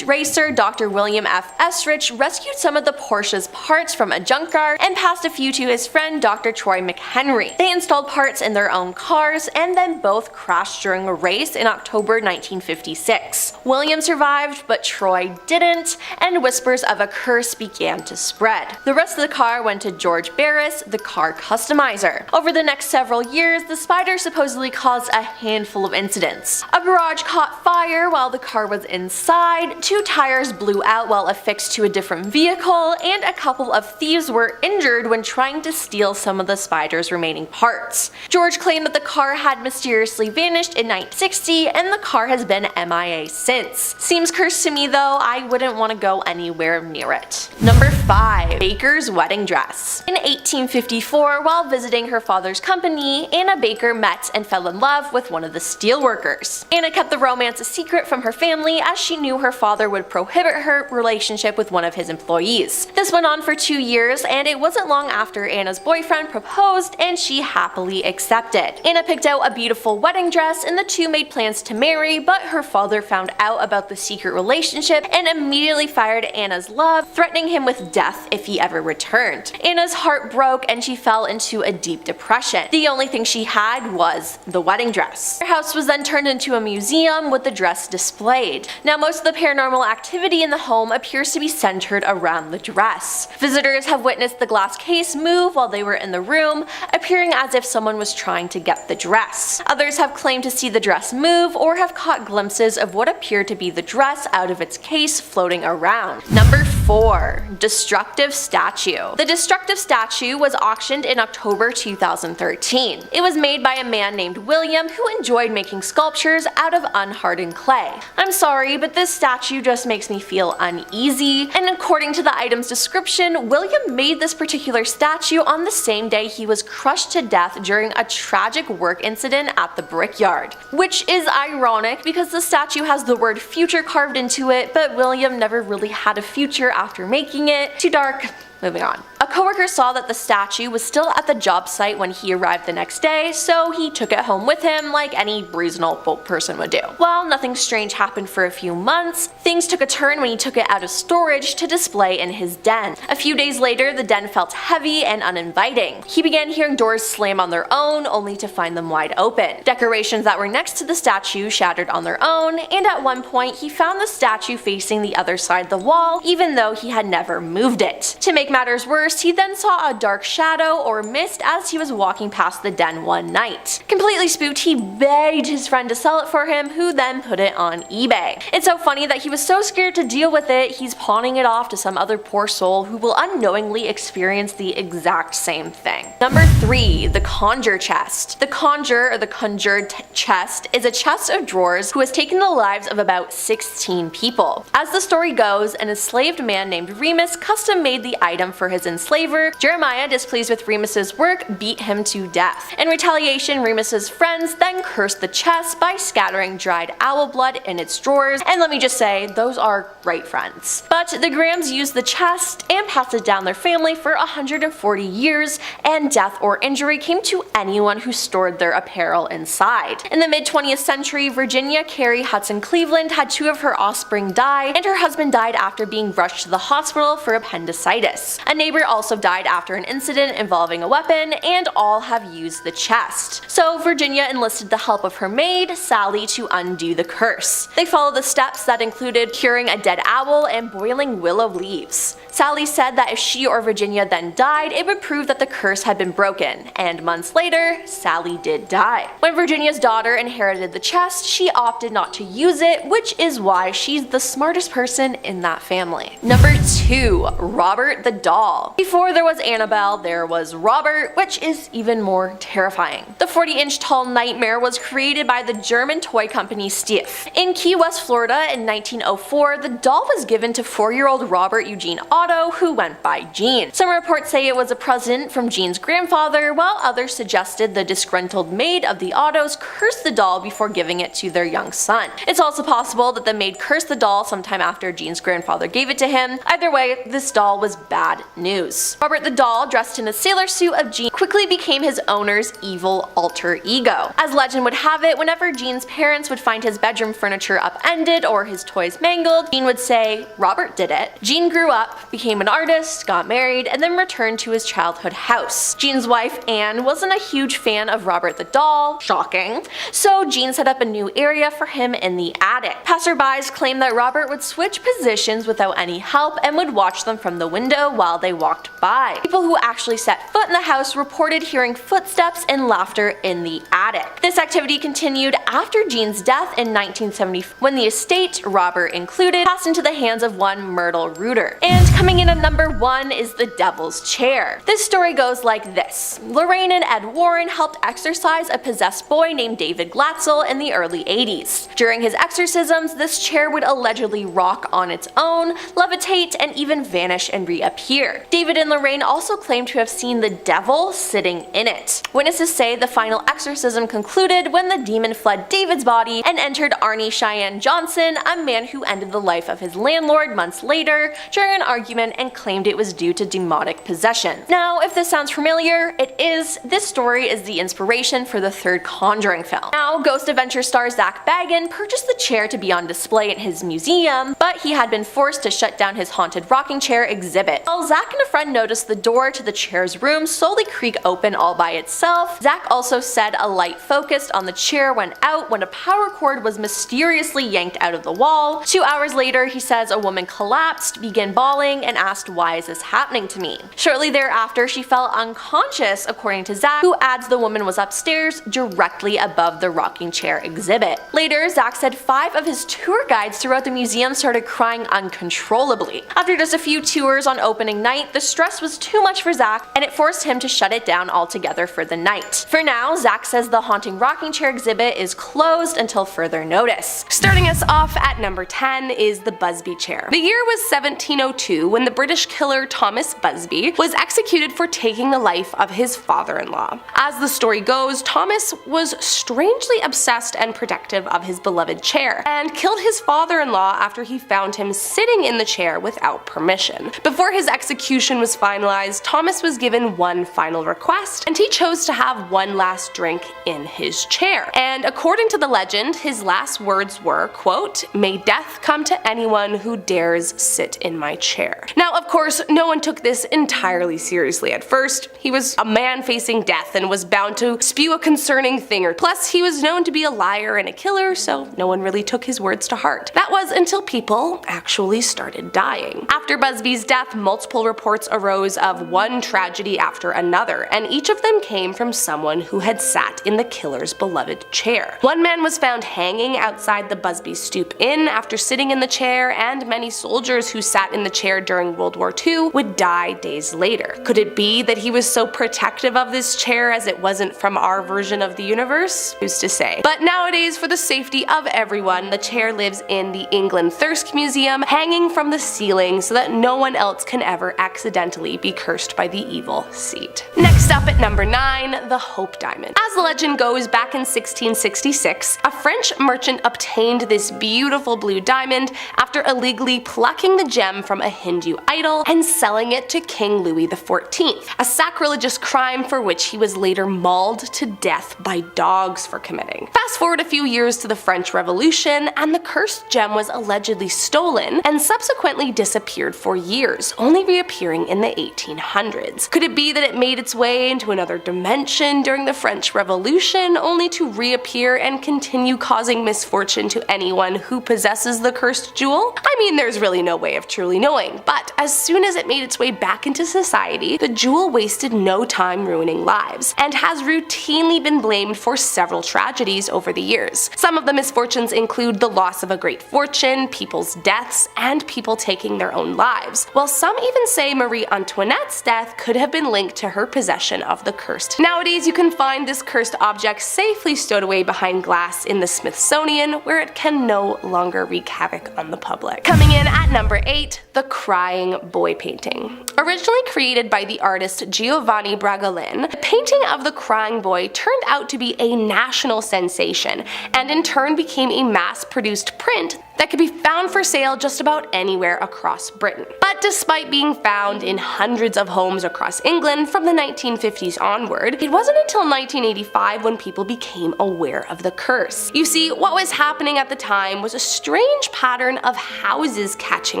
racer Dr. William F. Esrich rescued some of the Porsche's parts from a junkyard and passed a few to his friend Dr. Troy McHenry. They installed parts in their own cars and then both crashed during a race in October 1956. William survived, but Troy didn't, and whispers of a curse began to spread. The rest of the car went to George Barris, the car customizer. Over the next several years, the Spider supposedly caused a handful of incidents. A garage caught fire while the car was inside, 2 tires blew out while affixed to a different vehicle, and a couple of thieves were injured when trying to steal some of the Spider's remaining parts. George claimed that the car had mysteriously vanished in 1960, and the car has been MIA since. Seems cursed to me though, I wouldn't want to go anywhere near it. Number 5. Baker's wedding dress. In 1854, while visiting her father's company, Anna Baker met and fell in love with one of the steelworkers. Anna kept the romance a secret from her family as she knew her father would prohibit her relationship with one of his employees. This went on for 2 years, and it wasn't long after Anna's boyfriend proposed and she happily accepted. Anna picked out a beautiful wedding dress and the two made plans to marry, but her father found out about the secret relationship and immediately fired Anna's love, threatening him with death if he ever returned. Anna's heart broke and she fell into a deep depression. The only thing she had was the wedding dress. Her house was then turned into a museum with the dress displayed. Now, most of the paranormal activity in the home appears to be centered around the dress. Visitors have witnessed the glass case move while they were in the room, appearing as if someone was trying to get the dress. Others have claimed to see the dress move or have caught glimpses of what appeared to be the dress out of its case floating around. Number 4. Destructive statue. The destructive statue was auctioned in October 2013. It was made by a man named William who enjoyed making sculptures out of unhardened clay. I'm sorry, but this statue just makes me feel uneasy, and according to the item's description, William made this particular statue on the same day he was crushed to death during a tragic work incident at the brickyard. Which is ironic because the statue has the word future carved into it, but William never really had a future after making it. Too dark. Moving on. A coworker saw that the statue was still at the job site when he arrived the next day, so he took it home with him like any reasonable person would do. While nothing strange happened for a few months, things took a turn when he took it out of storage to display in his den. A few days later, the den felt heavy and uninviting. He began hearing doors slam on their own, only to find them wide open. Decorations that were next to the statue shattered on their own, and at one point he found the statue facing the other side of the wall, even though he had never moved it. To make matters worse, First, he then saw a dark shadow or mist as he was walking past the den one night. Completely spooked, he begged his friend to sell it for him, who then put it on eBay. It's so funny that he was so scared to deal with it, he's pawning it off to some other poor soul who will unknowingly experience the exact same thing. Number 3. The Conjure Chest. The Conjure, or the Conjured Chest, is a chest of drawers who has taken the lives of about 16 people. As the story goes, an enslaved man named Remus custom made the item for his enslaver. Jeremiah, displeased with Remus's work, beat him to death. In retaliation, Remus's friends then cursed the chest by scattering dried owl blood in its drawers, and let me just say, those are great friends. But the Grahams used the chest and passed it down their family for 140 years, and death or injury came to anyone who stored their apparel inside. In the mid-20th century, Virginia Carey Hudson Cleveland had 2 of her offspring die, and her husband died after being rushed to the hospital for appendicitis. A neighbor also died after an incident involving a weapon, and all have used the chest. So Virginia enlisted the help of her maid, Sally, to undo the curse. They followed the steps that included curing a dead owl and boiling willow leaves. Sally said that if she or Virginia then died, it would prove that the curse had been broken, and months later, Sally did die. When Virginia's daughter inherited the chest, she opted not to use it, which is why she's the smartest person in that family. Number 2. Robert the Doll. Before there was Annabelle, there was Robert, which is even more terrifying. The 40-inch tall nightmare was created by the German toy company Stief. In Key West, Florida in 1904, the doll was given to 4-year-old Robert Eugene Otto, who went by Gene. Some reports say it was a present from Gene's grandfather, while others suggested the disgruntled maid of the Ottos cursed the doll before giving it to their young son. It's also possible that the maid cursed the doll sometime after Gene's grandfather gave it to him. Either way, this doll was bad news. Robert the Doll, dressed in a sailor suit of Gene, quickly became his owner's evil alter ego. As legend would have it, whenever Gene's parents would find his bedroom furniture upended or his toys mangled, Gene would say, "Robert did it." Gene grew up, became an artist, got married, and then returned to his childhood house. Gene's wife, Anne, wasn't a huge fan of Robert the Doll, shocking, so Gene set up a new area for him in the attic. Passerbys claimed that Robert would switch positions without any help and would watch them from the window while they walked by. People who actually set foot in the house reported hearing footsteps and laughter in the attic. This activity continued after Gene's death in 1970, when the estate, Robert included, passed into the hands of one Myrtle Reuter. And coming in at number 1 is the Devil's Chair. This story goes like this. Lorraine and Ed Warren helped exorcise a possessed boy named David Glatzel in the early 80s. During his exorcisms, this chair would allegedly rock on its own, levitate, and even vanish and reappear. David and Lorraine also claimed to have seen the devil sitting in it. Witnesses say the final exorcism concluded when the demon fled David's body and entered Arnie Cheyenne Johnson, a man who ended the life of his landlord months later during an argument and claimed it was due to demonic possession. Now, if this sounds familiar, it is. This story is the inspiration for the 3rd Conjuring film. Now, Ghost Adventure star Zach Bagans purchased the chair to be on display in his museum, but he had been forced to shut down his haunted rocking chair exhibit. While Zach and a friend noticed the door to the chair's room slowly creak open all by itself, Zach also said a light focused on the chair went out when a power cord was mysteriously yanked out of the wall. 2 hours later, he says a woman collapsed, began bawling, and asked, "Why is this happening to me?" Shortly thereafter, she fell unconscious, according to Zach, who adds the woman was upstairs, directly above the rocking chair exhibit. Later, Zach said 5 of his tour guides throughout the museum started crying uncontrollably. After just a few tours on opening night, the stress was too much for Zach, and it forced him to shut it down altogether for the night. For now, Zach says the haunting rocking chair exhibit is closed until further notice. Starting us off at number 10 is the Busby chair. The year was 1702 when the British killer Thomas Busby was executed for taking the life of his father-in-law. As the story goes, Thomas was strangely obsessed and protective of his beloved chair, and killed his father-in-law after he found him sitting in the chair without permission. Before his execution was finalized, Thomas was given one final request, and he chose to have one last drink in his chair. And according to the legend, his last words were, quote, "May death come to anyone who dares sit in my chair." chair. Now, of course, no one took this entirely seriously at first. He was a man facing death and was bound to spew a concerning thing, or plus he was known to be a liar and a killer, so no one really took his words to heart. That was until people actually started dying. After Busby's death, multiple reports arose of one tragedy after another, and each of them came from someone who had sat in the killer's beloved chair. One man was found hanging outside the Busby Stoop Inn after sitting in the chair, and many soldiers who sat in the chair during World War II would die days later. Could it be that he was so protective of this chair as it wasn't from our version of the universe? Who's to say? But nowadays, for the safety of everyone, the chair lives in the England Thirsk Museum, hanging from the ceiling so that no one else can ever accidentally be cursed by the evil seat. Next up at number 9, the Hope Diamond. As the legend goes, back in 1666, a French merchant obtained this beautiful blue diamond after illegally plucking the gem from a Hindu idol and selling it to King Louis XIV, a sacrilegious crime for which he was later mauled to death by dogs for committing. Fast forward a few years to the French Revolution, and the cursed gem was allegedly stolen and subsequently disappeared for years, only reappearing in the 1800s. Could it be that it made its way into another dimension during the French Revolution, only to reappear and continue causing misfortune to anyone who possesses the cursed jewel? I mean, there's really no way of truly knowing, but as soon as it made its way back into society, the jewel wasted no time ruining lives, and has routinely been blamed for several tragedies over the years. Some of the misfortunes include the loss of a great fortune, people's deaths, and people taking their own lives, while some even say Marie Antoinette's death could have been linked to her possession of the cursed. Nowadays, you can find this cursed object safely stowed away behind glass in the Smithsonian, where it can no longer wreak havoc on the public. Coming in at number 8, the Crying Boy painting. Originally created by the artist Giovanni Bragolin, the painting of the Crying Boy turned out to be a national sensation, and in turn became a mass-produced print that could be found for sale just about anywhere across Britain. But despite being found in hundreds of homes across England from the 1950s onward, it wasn't until 1985 when people became aware of the curse. You see, what was happening at the time was a strange pattern of houses catching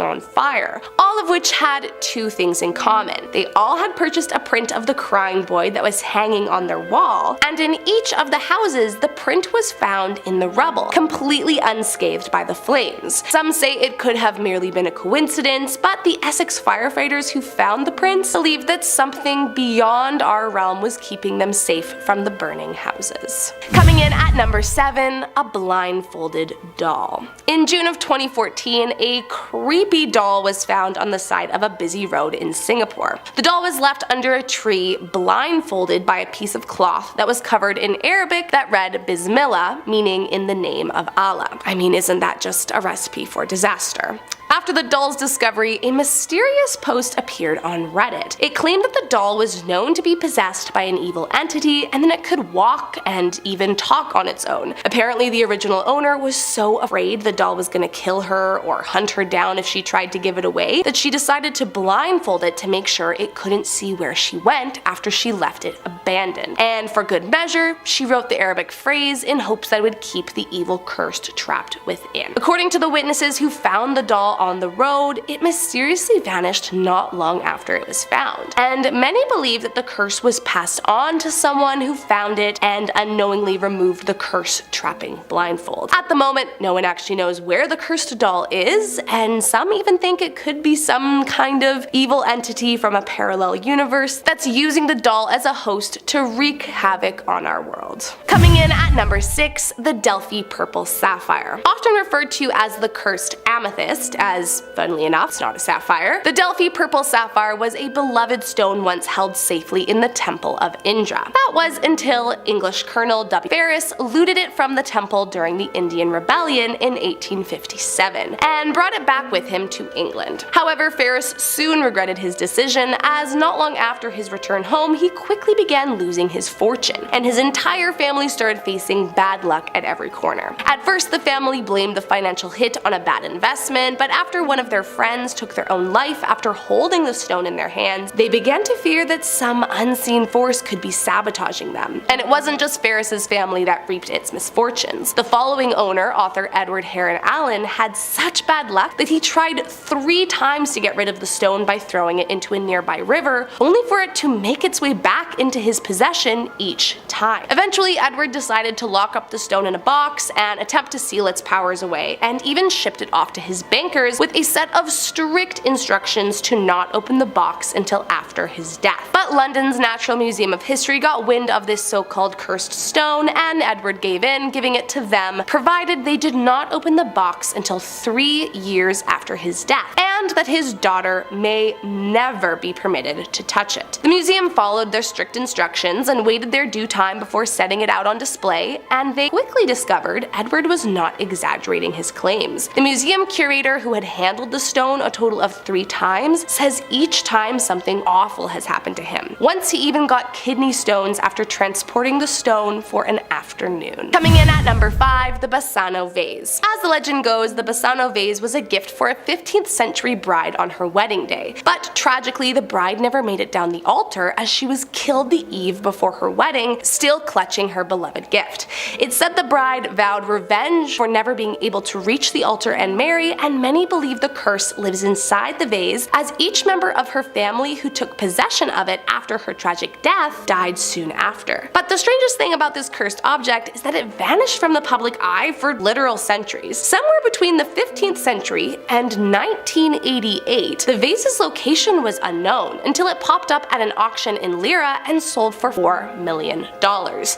on fire, all of which had two things in common. They all had purchased a print of the Crying Boy that was hanging on their wall, and in each of the houses the print was found in the rubble, completely unscathed by the flames. Some say it could have merely been a coincidence, but the Essex firefighters who found the prints believed that something beyond our realm was keeping them safe from the burning houses. Coming in at number 7, a blindfolded doll. In June of 2014, a creepy doll was found on the side of a busy road in Singapore. The doll was left under a tree, blindfolded by a piece of cloth that was covered in Arabic that read Bismillah, meaning in the name of Allah. I mean, isn't that just a recipe for disaster? After the doll's discovery, a mysterious post appeared on Reddit. It claimed that the doll was known to be possessed by an evil entity, and then it could walk and even talk on its own. Apparently, the original owner was so afraid the doll was gonna kill her or hunt her down if she tried to give it away that she decided to blindfold it to make sure it couldn't see where she went after she left it abandoned. And for good measure, she wrote the Arabic phrase in hopes that it would keep the evil cursed trapped within. According to the witnesses who found the doll on the road, it mysteriously vanished not long after it was found. And many believe that the curse was passed on to someone who found it and unknowingly removed the curse trapping blindfold. At the moment, no one actually knows where the cursed doll is, and some even think it could be some kind of evil entity from a parallel universe that's using the doll as a host to wreak havoc on our world. Coming in at number 6, the Delphi Purple Sapphire. Often referred to as the cursed amethyst, as, funnily enough, it's not a sapphire, the Delphi Purple Sapphire was a beloved stone once held safely in the Temple of Indra. That was until English Colonel W. Ferris looted it from the temple during the Indian Rebellion in 1857, and brought it back with him to England. However, Ferris soon regretted his decision, as not long after his return home, he quickly began losing his fortune, and his entire family started facing bad luck at every corner. At first, the family blamed the financial hit on a bad investment, but after one of their friends took their own life after holding the stone in their hands, they began to fear that some unseen force could be sabotaging them. And it wasn't just Ferris's family that reaped its misfortunes. The following owner, author Edward Heron Allen, had such bad luck that he tried 3 times times to get rid of the stone by throwing it into a nearby river, only for it to make its way back into his possession each time. Eventually, Edward decided to lock up the stone in a box and attempt to seal its powers away, and even shipped it off to his bankers with a set of strict instructions to not open the box until after his death. But London's Natural Museum of History got wind of this so-called cursed stone, and Edward gave in, giving it to them, provided they did not open the box until 3 years after his death, and that his daughter may never be permitted to touch it. The museum followed their strict instructions and waited their due time before setting it out on display, and they quickly discovered Edward was not exaggerating his claims. The museum curator, who had handled the stone a total of 3 times, says each time something awful has happened to him. Once he even got kidney stones after transporting the stone for an afternoon. Coming in at number 5, the Bassano vase. As the legend goes, the Bassano vase was a gift for a 15th century bride on her wedding day, but tragically the bride never made it down the altar as she was killed the eve before her wedding, still clutching her beloved gift. It's said the bride vowed revenge for never being able to reach the altar and marry, and many believe the curse lives inside the vase, as each member of her family who took possession of it after her tragic death died soon after. But the strangest thing about this cursed object is that it vanished from the public eye for literal centuries. Somewhere between the 15th century and 1988, the vase's location was unknown until it popped up at an auction in Lyra and sold for $4 million.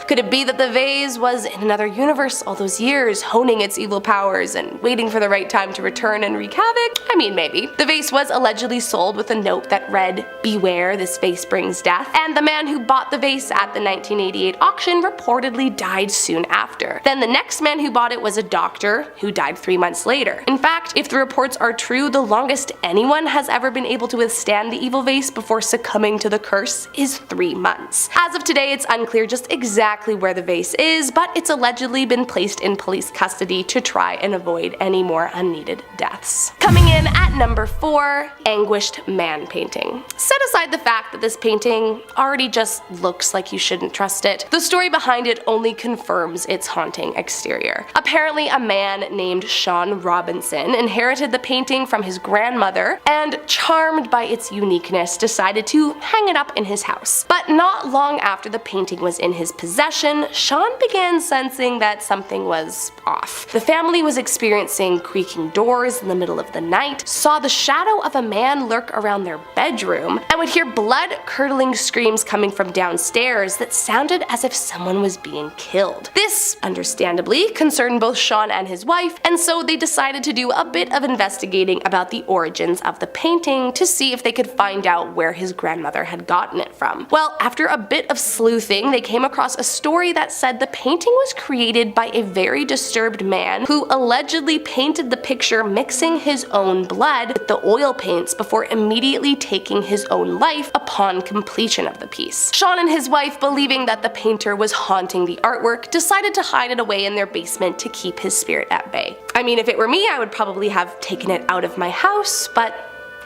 Could it be that the vase was in another universe all those years, honing its evil powers and waiting for the right time to return and wreak havoc? I mean, maybe. The vase was allegedly sold with a note that read, "Beware, this vase brings death," and the man who bought the vase at the 1988 auction reportedly died soon after. Then the next man who bought it was a doctor who died 3 months later. In fact, if the reports are true, the longest anyone has ever been able to withstand the evil vase before succumbing to the curse is 3 months. As of today, it's unclear just exactly where the vase is, but it's allegedly been placed in police custody to try and avoid any more unneeded deaths. Coming in at number 4, Anguished Man painting. Set aside the fact that this painting already just looks like you shouldn't trust it, the story behind it only confirms its haunting exterior. Apparently, a man named Sean Robinson inherited the painting from his grandmother and, charmed by its uniqueness, decided to hang it up in his house. But not long after the painting was in his possession, Sean began sensing that something was off. The family was experiencing creaking doors in the middle of the night, saw the shadow of a man lurk around their bedroom, and would hear blood-curdling screams coming from downstairs that sounded as if someone was being killed. This, understandably, concerned both Sean and his wife, and so they decided to do a bit of investigating about the origins of the painting to see if they could find out where his grandmother had gotten it from. Well, after a bit of sleuthing, they came across a story that said the painting was created by a very disturbed man who allegedly painted the picture mixing his own blood with the oil paints before immediately taking his own life upon completion of the piece. Sean and his wife, believing that the painter was haunting the artwork, decided to hide it away in their basement to keep his spirit at bay. I mean, if it were me, I would probably have taken it out of my house, but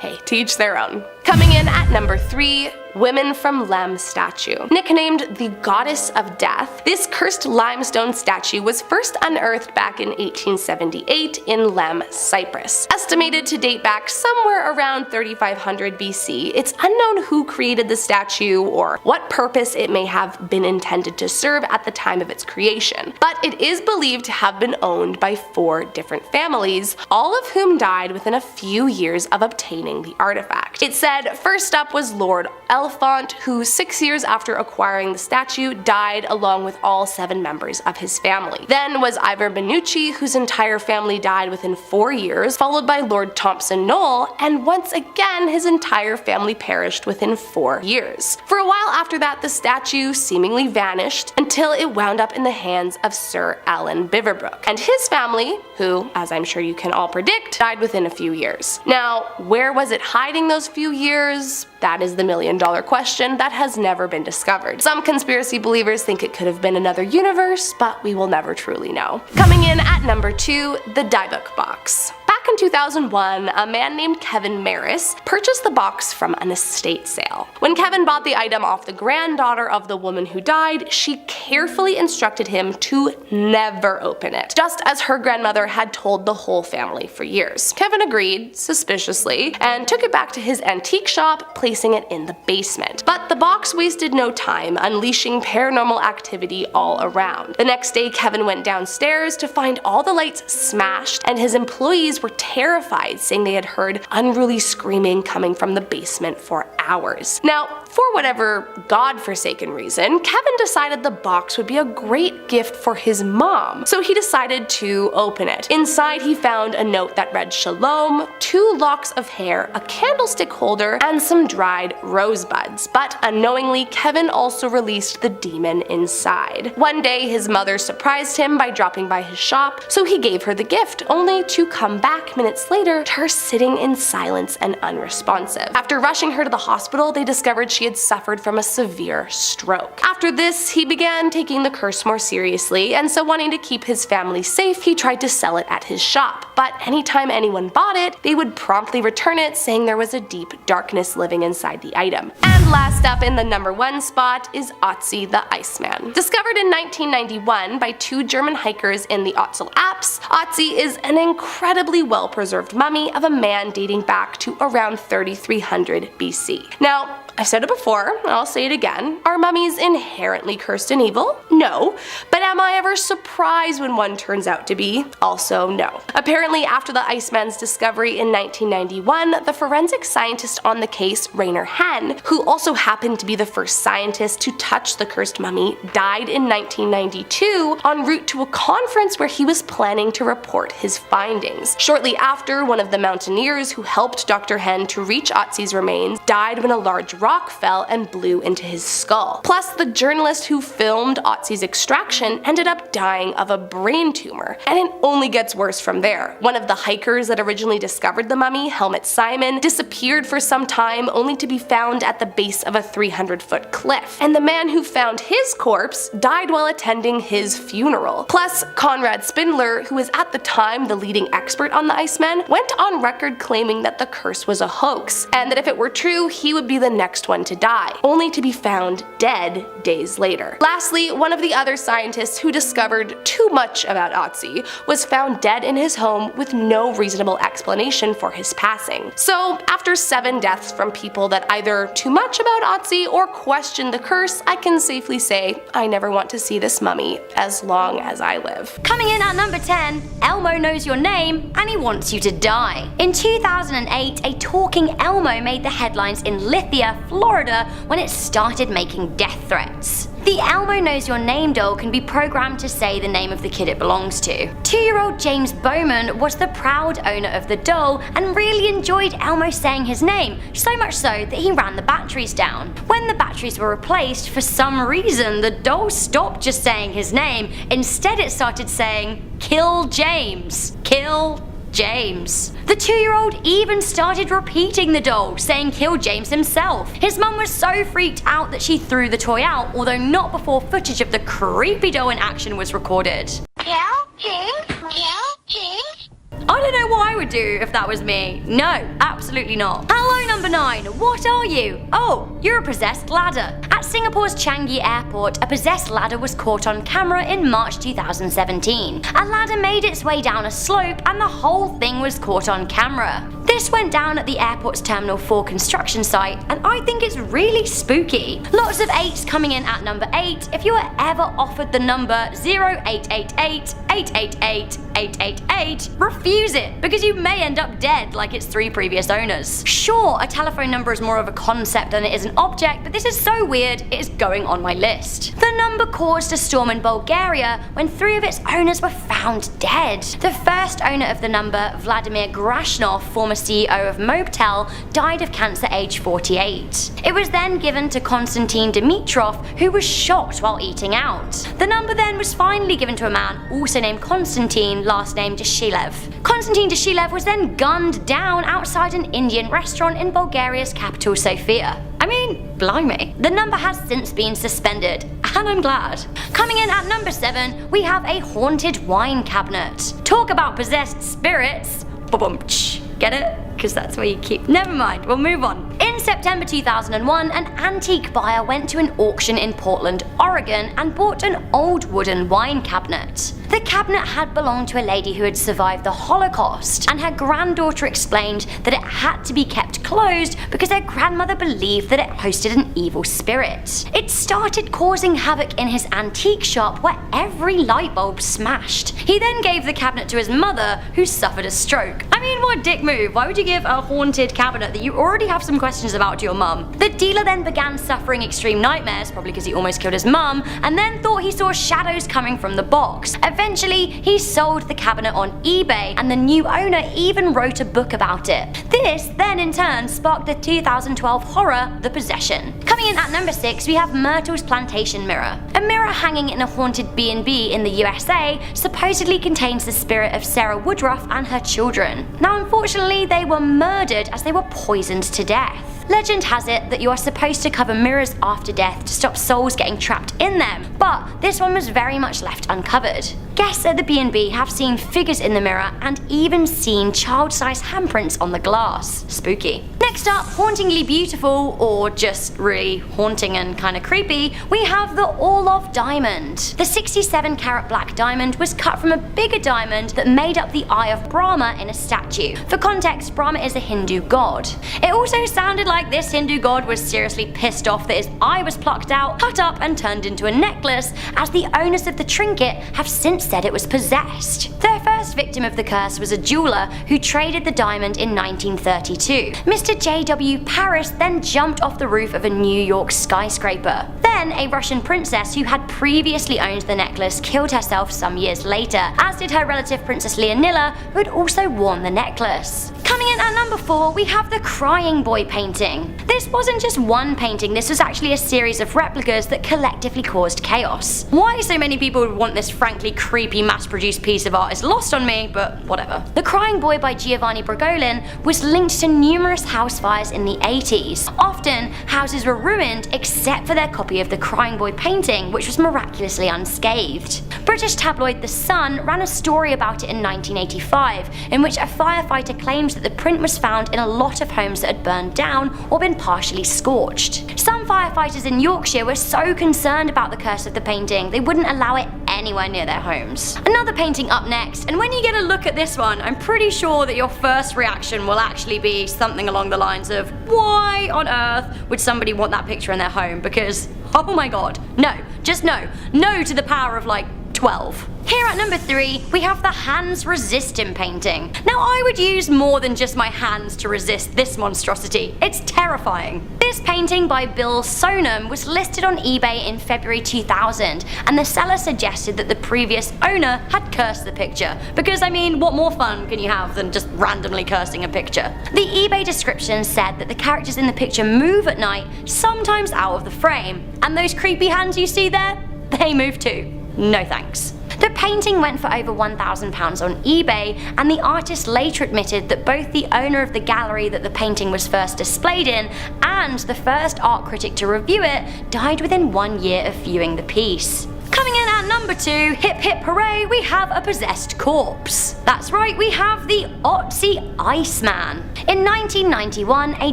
hey, to each their own. Coming in at number 3, Women from Lem statue. Nicknamed the Goddess of Death, this cursed limestone statue was first unearthed back in 1878 in Lem, Cyprus. Estimated to date back somewhere around 3500 BC, it's unknown who created the statue or what purpose it may have been intended to serve at the time of its creation, but it is believed to have been owned by 4 different families, all of whom died within a few years of obtaining the artifact. It said first up was Lord Elefant, who 6 years after acquiring the statue died along with all 7 members of his family. Then was Ivor Benucci, whose entire family died within 4 years, followed by Lord Thompson Knoll, and once again his entire family perished within 4 years. For a while after that, the statue seemingly vanished until it wound up in the hands of Sir Alan Beaverbrook and his family, who, as I'm sure you can all predict, died within a few years. Now, where was it hiding those few years? That is the million-dollar question that has never been discovered. Some conspiracy believers think it could have been another universe, but we will never truly know. Coming in at number 2, the Dybbuk box. Back Back in 2001, a man named Kevin Maris purchased the box from an estate sale. When Kevin bought the item off the granddaughter of the woman who died, she carefully instructed him to never open it, just as her grandmother had told the whole family for years. Kevin agreed, suspiciously, and took it back to his antique shop, placing it in the basement. But the box wasted no time, unleashing paranormal activity all around. The next day, Kevin went downstairs to find all the lights smashed, and his employees were terrified, saying they had heard unruly screaming coming from the basement for hours. Now, for whatever godforsaken reason, Kevin decided the box would be a great gift for his mom, so he decided to open it. Inside, he found a note that read "Shalom," 2 locks of hair, a candlestick holder, and some dried rosebuds. But unknowingly, Kevin also released the demon inside. One day, his mother surprised him by dropping by his shop, so he gave her the gift, only to come back minutes later to her sitting in silence and unresponsive. After rushing her to the hospital, they discovered she had suffered from a severe stroke. After this, he began taking the curse more seriously, and so wanting to keep his family safe, he tried to sell it at his shop. But anytime anyone bought it, they would promptly return it, saying there was a deep darkness living inside the item. And last up in the #1 spot is Otzi the Iceman. Discovered in 1991 by 2 German hikers in the Otzel Alps, Otzi is an incredibly well-preserved mummy of a man dating back to around 3300 BC. Now, I've said it before, and I'll say it again. Are mummies inherently cursed and evil? No. But am I ever surprised when one turns out to be? Also no. Apparently, after the Iceman's discovery in 1991, the forensic scientist on the case, Rainer Henn, who also happened to be the first scientist to touch the cursed mummy, died in 1992 en route to a conference where he was planning to report his findings. Shortly after, one of the mountaineers who helped Dr. Henn to reach Otzi's remains died when a large rock fell and blew into his skull. Plus, the journalist who filmed Otzi's extraction ended up dying of a brain tumor, and it only gets worse from there. One of the hikers that originally discovered the mummy, Helmut Simon, disappeared for some time only to be found at the base of a 300-foot cliff, and the man who found his corpse died while attending his funeral. Plus, Conrad Spindler, who was at the time the leading expert on the Iceman, went on record claiming that the curse was a hoax, and that if it were true, he would be the next one to die, only to be found dead days later. Lastly, one of the other scientists who discovered too much about Otzi was found dead in his home with no reasonable explanation for his passing. So, after 7 deaths from people that either too much about Otzi or questioned the curse, I can safely say I never want to see this mummy as long as I live. Coming in at number 10, Elmo knows your name and he wants you to die. In 2008, a talking Elmo made the headlines in Lithia, Florida, when it started making death threats. The Elmo Knows Your Name doll can be programmed to say the name of the kid it belongs to. 2-year-old James Bowman was the proud owner of the doll and really enjoyed Elmo saying his name, so much so that he ran the batteries down. When the batteries were replaced, for some reason the doll stopped just saying his name. Instead it started saying, "Kill James, kill James." The 2-year-old even started repeating the doll, saying "Kill James" himself. His mum was so freaked out that she threw the toy out, although not before footage of the creepy doll in action was recorded. Kill James, kill James. I don't know what I would do if that was me. No, absolutely not. Hello, number 9. What are you? Oh, you're a possessed ladder. At Singapore's Changi Airport, a possessed ladder was caught on camera in March 2017. A ladder made its way down a slope and the whole thing was caught on camera. This went down at the airport's Terminal 4 construction site, and I think it's really spooky. Lots of 8s coming in at number 8. If you were ever offered the number 0888 888 888, refuse it, because you may end up dead like its 3 previous owners. Sure, a telephone number is more of a concept than it is an object, but this is so weird it is going on my list. The number caused a storm in Bulgaria when 3 of its owners were found dead. The first owner of the number, Vladimir Grashnov, former CEO of Mobitel, died of cancer aged 48. It was then given to Konstantin Dimitrov, who was shot while eating out. The number then was finally given to a man also named Konstantin, last name Dashilev. Konstantin Dashilev was then gunned down outside an Indian restaurant in Bulgaria's capital Sofia. I mean, blimey. The number has since been suspended, and I'm glad. Coming in at number 7, we have a haunted wine cabinet. Talk about possessed spirits. Ba-bum-tsh. Get it? Because that's where you keep. Never mind, we'll move on. In September 2001, an antique buyer went to an auction in Portland, Oregon, and bought an old wooden wine cabinet. The cabinet had belonged to a lady who had survived the Holocaust, and her granddaughter explained that it had to be kept closed because her grandmother believed that it hosted an evil spirit. It started causing havoc in his antique shop where every light bulb smashed. He then gave the cabinet to his mother, who suffered a stroke. I mean, what a dick move. Why would you give a haunted cabinet that you already have some questions about to your mum? The dealer then began suffering extreme nightmares, probably because he almost killed his mum, and then thought he saw shadows coming from the box. Eventually, he sold the cabinet on eBay, and the new owner even wrote a book about it. This then in turn sparked the 2012 horror, The Possession. Coming in at number 6, we have Myrtle's Plantation Mirror. A mirror hanging in a haunted B&B in the USA supposedly contains the spirit of Sarah Woodruff and her children. Now unfortunately, they were murdered as they were poisoned to death. Legend has it that you are supposed to cover mirrors after death to stop souls getting trapped in them, but this one was very much left uncovered. Guests at the B&B have seen figures in the mirror and even seen child-sized handprints on the glass. Spooky. Next up, hauntingly beautiful, or just really haunting and kinda creepy, we have the Orlov Diamond. The 67-carat black diamond was cut from a bigger diamond that made up the eye of Brahma in a statue. For context, Brahma is a Hindu god. It also sounded like this Hindu god was seriously pissed off that his eye was plucked out, cut up and turned into a necklace, as the owners of the trinket have since said it was possessed. Their first victim of the curse was a jeweler who traded the diamond in 1932. Mr. J.W. Paris then jumped off the roof of a New York skyscraper. Then a Russian princess who had previously owned the necklace killed herself some years later, as did her relative Princess Leonilla, who had also worn the necklace. Coming in at number 4, we have the Crying Boy painting. This wasn't just one painting, this was actually a series of replicas that collectively caused chaos. Why so many people would want this frankly creepy mass-produced piece of art is lost on me, but whatever. The Crying Boy by Giovanni Bragolin was linked to numerous house fires in the 80s. Often, houses were ruined except for their copy of the Crying Boy painting, which was miraculously unscathed. British tabloid The Sun ran a story about it in 1985, in which a firefighter claimed that the print was found in a lot of homes that had burned down or been partially scorched. Some firefighters in Yorkshire were so concerned about the curse of the painting, they wouldn't allow it anywhere near their homes. Another painting up next, and when you get a look at this one, I'm pretty sure that your first reaction will actually be something along the lines of, why on earth would somebody want that picture in their home? Because, oh my god, no, just no. No to the power of like 12. Here at number 3, we have the Hands Resist Him painting. Now I would use more than just my hands to resist this monstrosity. It's terrifying. This painting by Bill Sonam was listed on eBay in February 2000, and the seller suggested that the previous owner had cursed the picture. Because I mean, what more fun can you have than just randomly cursing a picture? The eBay description said that the characters in the picture move at night, sometimes out of the frame. And those creepy hands you see there? They move too. No thanks. The painting went for over £1,000 on eBay, and the artist later admitted that both the owner of the gallery that the painting was first displayed in and the first art critic to review it died within 1 year of viewing the piece. Coming in at number 2, hip hip hooray, we have a possessed corpse. That's right, we have the Otzi Iceman. In 1991, a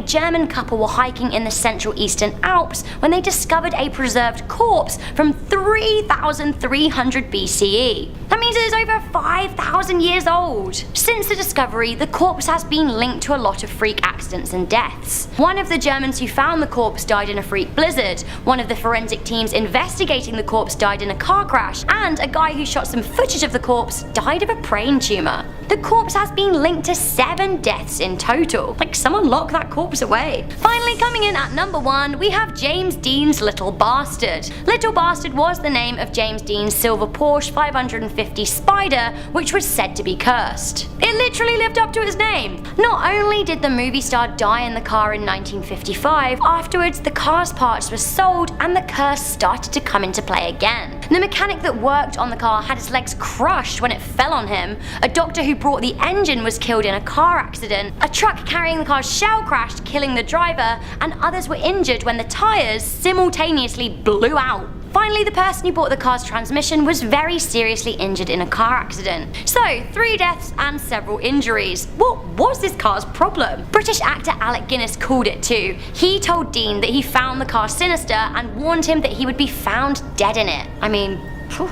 German couple were hiking in the Central Eastern Alps when they discovered a preserved corpse from 3,300 BCE. That means it is over 5,000 years old. Since the discovery, the corpse has been linked to a lot of freak accidents and deaths. One of the Germans who found the corpse died in a freak blizzard, one of the forensic teams investigating the corpse died in a car crash, and a guy who shot some footage of the corpse died of a brain tumor. The corpse has been linked to 7 deaths in total. Like, someone lock that corpse away. Finally, coming in at number 1, we have James Dean's Little Bastard. Little Bastard was the name of James Dean's silver Porsche 550 Spider, which was said to be cursed. It literally lived up to its name. Not only did the movie star die in the car in 1955, afterwards the car's parts were sold and the curse started to come into play again. The mechanic that worked on the car had his legs crushed when it fell on him, a doctor who brought the engine was killed in a car accident, a truck carrying the car's shell crashed, killing the driver, and others were injured when the tyres simultaneously blew out. Finally, the person who bought the car's transmission was very seriously injured in a car accident. So, 3 deaths and several injuries. What was this car's problem? British actor Alec Guinness called it too. He told Dean that he found the car sinister and warned him that he would be found dead in it. I mean, phew.